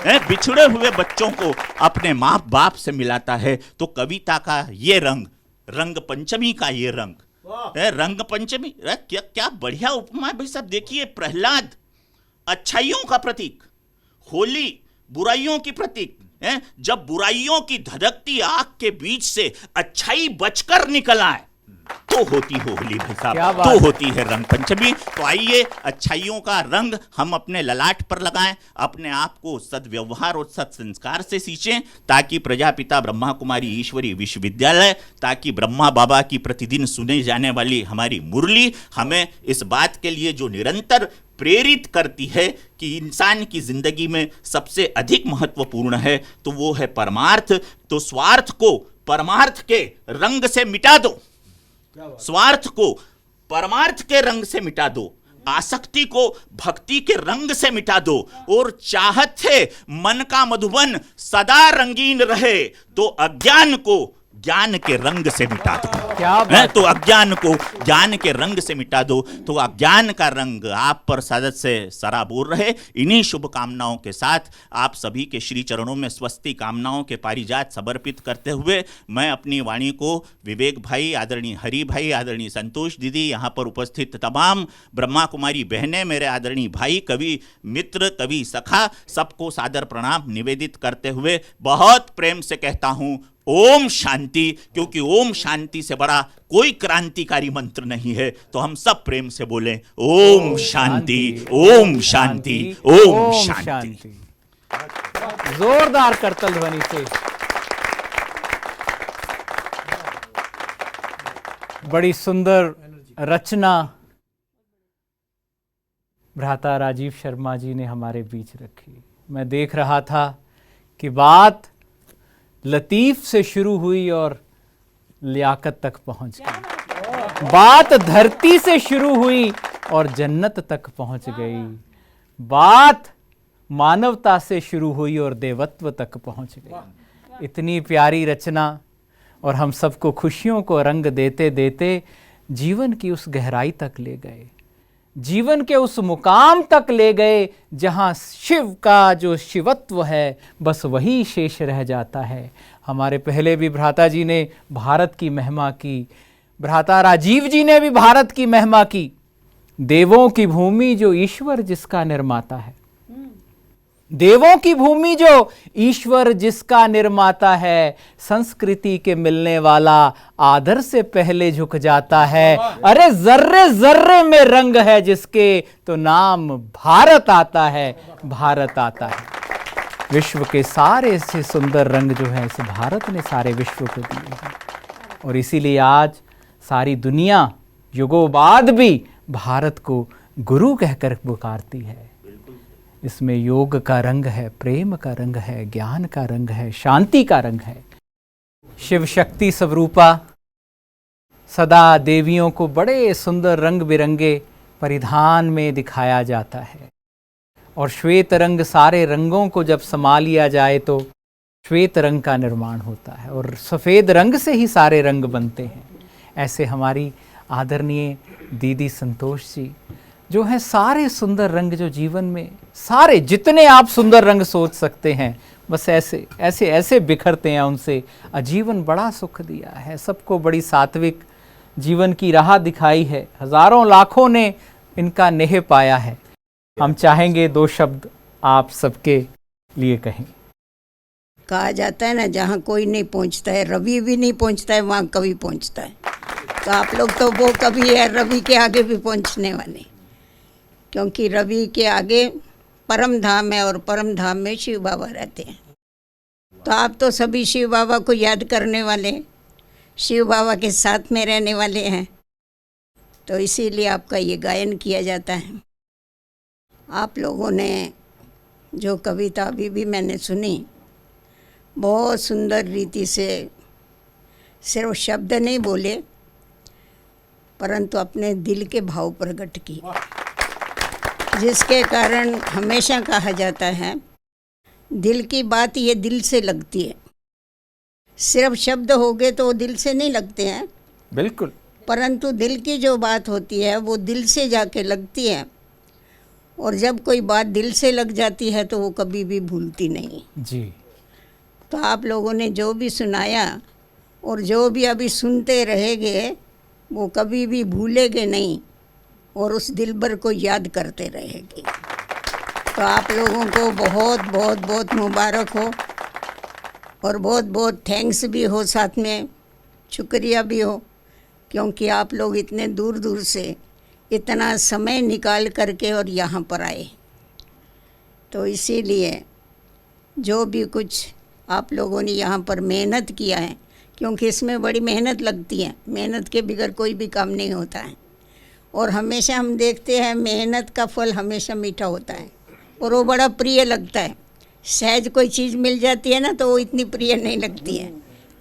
है, बिछड़े हुए बच्चों को अपने माँ बाप से मिलाता है। तो कविता का ये रंग, रंग पंचमी का ये रंग, रंग पंचमी, क्या क्या बढ़िया उपमा है भाई साहब। देखिए प्रहलाद अच्छाइयों का प्रतीक, होली बुराइयों की प्रतीक। जब बुराइयों की धधकती आग के बीच से अच्छाई बचकर निकल आए तो होती हो होली भाई साहब, तो होती है रंग पंचमी। तो आइए अच्छाइयों का रंग हम अपने ललाट पर लगाएं, अपने आप को सद्व्यवहार और सत्संस्कार से सींचें, ताकि प्रजापिता ब्रह्मा कुमारी ईश्वरी विश्वविद्यालय, ताकि ब्रह्मा बाबा की प्रतिदिन सुने जाने वाली हमारी मुरली हमें इस बात के लिए जो निरंतर प्रेरित करती है कि इंसान की जिंदगी में सबसे अधिक महत्वपूर्ण है तो वो है परमार्थ। तो स्वार्थ को परमार्थ के रंग से मिटा दो, स्वार्थ को परमार्थ के रंग से मिटा दो, आसक्ति को भक्ति के रंग से मिटा दो। और चाहत है मन का मधुबन सदा रंगीन रहे, तो अज्ञान को ज्ञान के रंग से मिटा दो। तो अज्ञान को ज्ञान के रंग से मिटा दो, तो अज्ञान का रंग आप पर सादत से सराबोर रहे। इन्हीं शुभकामनाओं के साथ आप सभी के श्री चरणों में स्वस्ति कामनाओं के पारिजात समर्पित करते हुए मैं अपनी वाणी को विवेक भाई, आदरणीय हरि भाई, आदरणीय संतोष दीदी, यहाँ पर उपस्थित तमाम ब्रह्मा कुमारी बहनें, मेरे आदरणीय भाई, कवि मित्र, कवि सखा, सबको सादर प्रणाम निवेदित करते हुए बहुत प्रेम से कहता हूँ ओम शांति। क्योंकि ओम शांति से बड़ा कोई क्रांतिकारी मंत्र नहीं है, तो हम सब प्रेम से बोलें ओम शांति, ओम शांति, ओम शांति। जोरदार करतल ध्वनि से। बड़ी सुंदर रचना भ्राता राजीव शर्मा जी ने हमारे बीच रखी। मैं देख रहा था कि बात लतीफ से शुरू हुई और लियाकत तक पहुंच गई, बात धरती से शुरू हुई और जन्नत तक पहुंच गई, बात मानवता से शुरू हुई और देवत्व तक पहुंच गई। इतनी प्यारी रचना और हम सबको खुशियों को रंग देते देते जीवन की उस गहराई तक ले गए, जीवन के उस मुकाम तक ले गए जहां शिव का जो शिवत्व है बस वही शेष रह जाता है। हमारे पहले भी भ्राता जी ने भारत की महिमा की, भ्राता राजीव जी ने भी भारत की महिमा की। देवों की भूमि जो ईश्वर जिसका निर्माता है, देवों की भूमि जो ईश्वर जिसका निर्माता है, संस्कृति के मिलने वाला आदर से पहले झुक जाता है। अरे जर्रे जर्रे में रंग है जिसके, तो नाम भारत आता है, भारत आता है। विश्व के सारे से सुंदर रंग जो है इस भारत ने सारे विश्व को दिए हैं। और इसीलिए आज सारी दुनिया युगों बाद भी भारत को गुरु कहकर पुकारती है। इसमें योग का रंग है, प्रेम का रंग है, ज्ञान का रंग है, शांति का रंग है। शिव शक्ति स्वरूपा सदा देवियों को बड़े सुंदर रंग बिरंगे परिधान में दिखाया जाता है। और श्वेत रंग, सारे रंगों को जब समा लिया जाए तो श्वेत रंग का निर्माण होता है और सफ़ेद रंग से ही सारे रंग बनते हैं। ऐसे हमारी आदरणीय दीदी संतोष जी जो है सारे सुंदर रंग जो जीवन में सारे जितने आप सुंदर रंग सोच सकते हैं बस ऐसे ऐसे ऐसे बिखरते हैं। उनसे आजीवन बड़ा सुख दिया है, सबको बड़ी सात्विक जीवन की राह दिखाई है। हजारों लाखों ने इनका नेह पाया है। हम चाहेंगे 2 शब्द आप सबके लिए कहें। कहा जाता है ना, जहाँ कोई नहीं पहुँचता है, रवि भी नहीं पहुँचता है, वहाँ कवि पहुँचता है। तो आप लोग तो वो कवि है, रवि के आगे भी पहुँचने वाले, क्योंकि रवि के आगे परम धाम है और परम धाम में शिव बाबा रहते हैं। तो आप तो सभी शिव बाबा को याद करने वाले, शिव बाबा के साथ में रहने वाले हैं, तो इसीलिए आपका ये गायन किया जाता है। आप लोगों ने जो कविता अभी भी मैंने सुनी, बहुत सुंदर रीति से सिर्फ शब्द नहीं बोले परंतु अपने दिल के भाव प्रकट किए, जिसके कारण हमेशा कहा जाता है दिल की बात ये दिल से लगती है। सिर्फ शब्द हो गए तो वो दिल से नहीं लगते हैं, बिल्कुल, परंतु दिल की जो बात होती है वो दिल से जाके लगती है। और जब कोई बात दिल से लग जाती है तो वो कभी भी भूलती नहीं जी। तो आप लोगों ने जो भी सुनाया और जो भी अभी सुनते रहेंगे वो कभी भी भूलेंगे नहीं और उस दिलबर को याद करते रहेंगे। तो आप लोगों को बहुत बहुत बहुत मुबारक हो और बहुत बहुत थैंक्स भी हो, साथ में शुक्रिया भी हो, क्योंकि आप लोग इतने दूर दूर से इतना समय निकाल करके और यहाँ पर आए। तो इसीलिए जो भी कुछ आप लोगों ने यहाँ पर मेहनत किया है, क्योंकि इसमें बड़ी मेहनत लगती है, मेहनत के बगैर कोई भी काम नहीं होता है। और हमेशा हम देखते हैं मेहनत का फल हमेशा मीठा होता है और वो बड़ा प्रिय लगता है। सहज कोई चीज़ मिल जाती है ना तो वो इतनी प्रिय नहीं लगती है,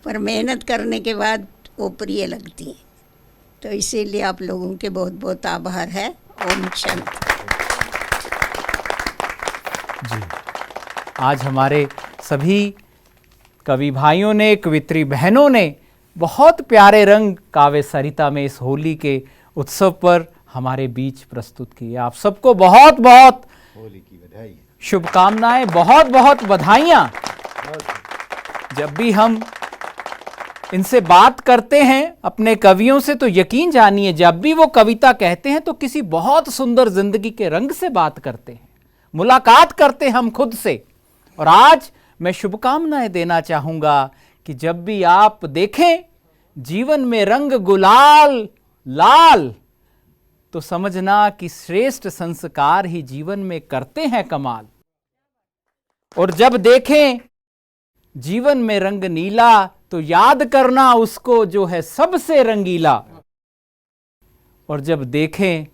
पर मेहनत करने के बाद वो प्रिय लगती है। तो इसीलिए आप लोगों के बहुत बहुत आभार है। ओम शांति। जी, आज हमारे सभी कवि भाइयों ने, कवित्री बहनों ने बहुत प्यारे रंग काव्य सरिता में इस होली के उत्सव पर हमारे बीच प्रस्तुत किए। आप सबको बहुत बहुत होली की बधाई। शुभकामनाएं, बहुत बहुत बधाइयाँ। जब भी हम इनसे बात करते हैं अपने कवियों से तो यकीन जानिए जब भी वो कविता कहते हैं तो किसी बहुत सुंदर जिंदगी के रंग से बात करते हैं, मुलाकात करते हैं हम खुद से। और आज मैं शुभकामनाएं देना चाहूँगा कि जब भी आप देखें जीवन में रंग गुलाल लाल तो समझना कि श्रेष्ठ संस्कार ही जीवन में करते हैं कमाल। और जब देखें जीवन में रंग नीला तो याद करना उसको जो है सबसे रंगीला। और जब देखें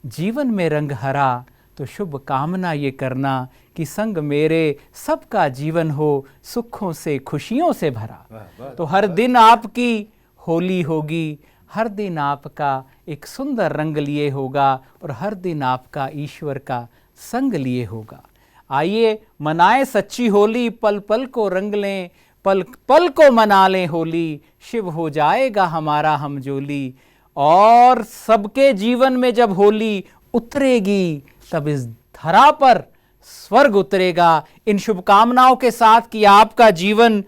जीवन में रंग हरा तो शुभ कामना ये करना कि संग मेरे सबका जीवन हो सुखों से खुशियों से भरा। तो हर दिन आपकी होली होगी, हर दिन आपका एक सुंदर रंग लिए होगा और हर दिन आपका ईश्वर का संग लिए होगा। आइए मनाएं सच्ची होली, पल पल को रंग लें, पल पल को मना लें होली, शिव हो जाएगा हमारा हमजोली। और सबके जीवन में जब होली उतरेगी तब इस धरा पर स्वर्ग उतरेगा। इन शुभकामनाओं के साथ कि आपका जीवन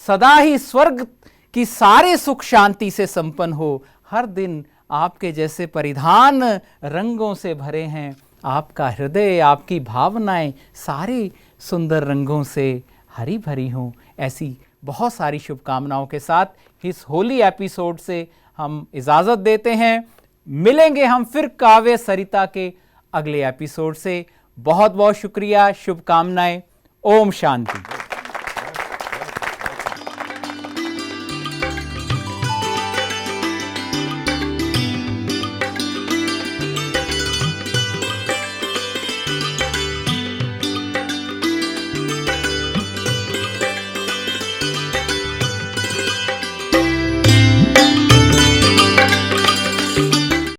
सदा ही स्वर्ग की सारे सुख शांति से संपन्न हो। हर दिन आपके जैसे परिधान रंगों से भरे हैं, आपका हृदय, आपकी भावनाएं सारे सुंदर रंगों से हरी भरी हों। ऐसी बहुत सारी शुभकामनाओं के साथ इस होली एपिसोड से हम इजाज़त देते हैं। मिलेंगे हम फिर काव्य सरिता के अगले एपिसोड से। बहुत बहुत शुक्रिया, शुभकामनाएं। ओम शांति।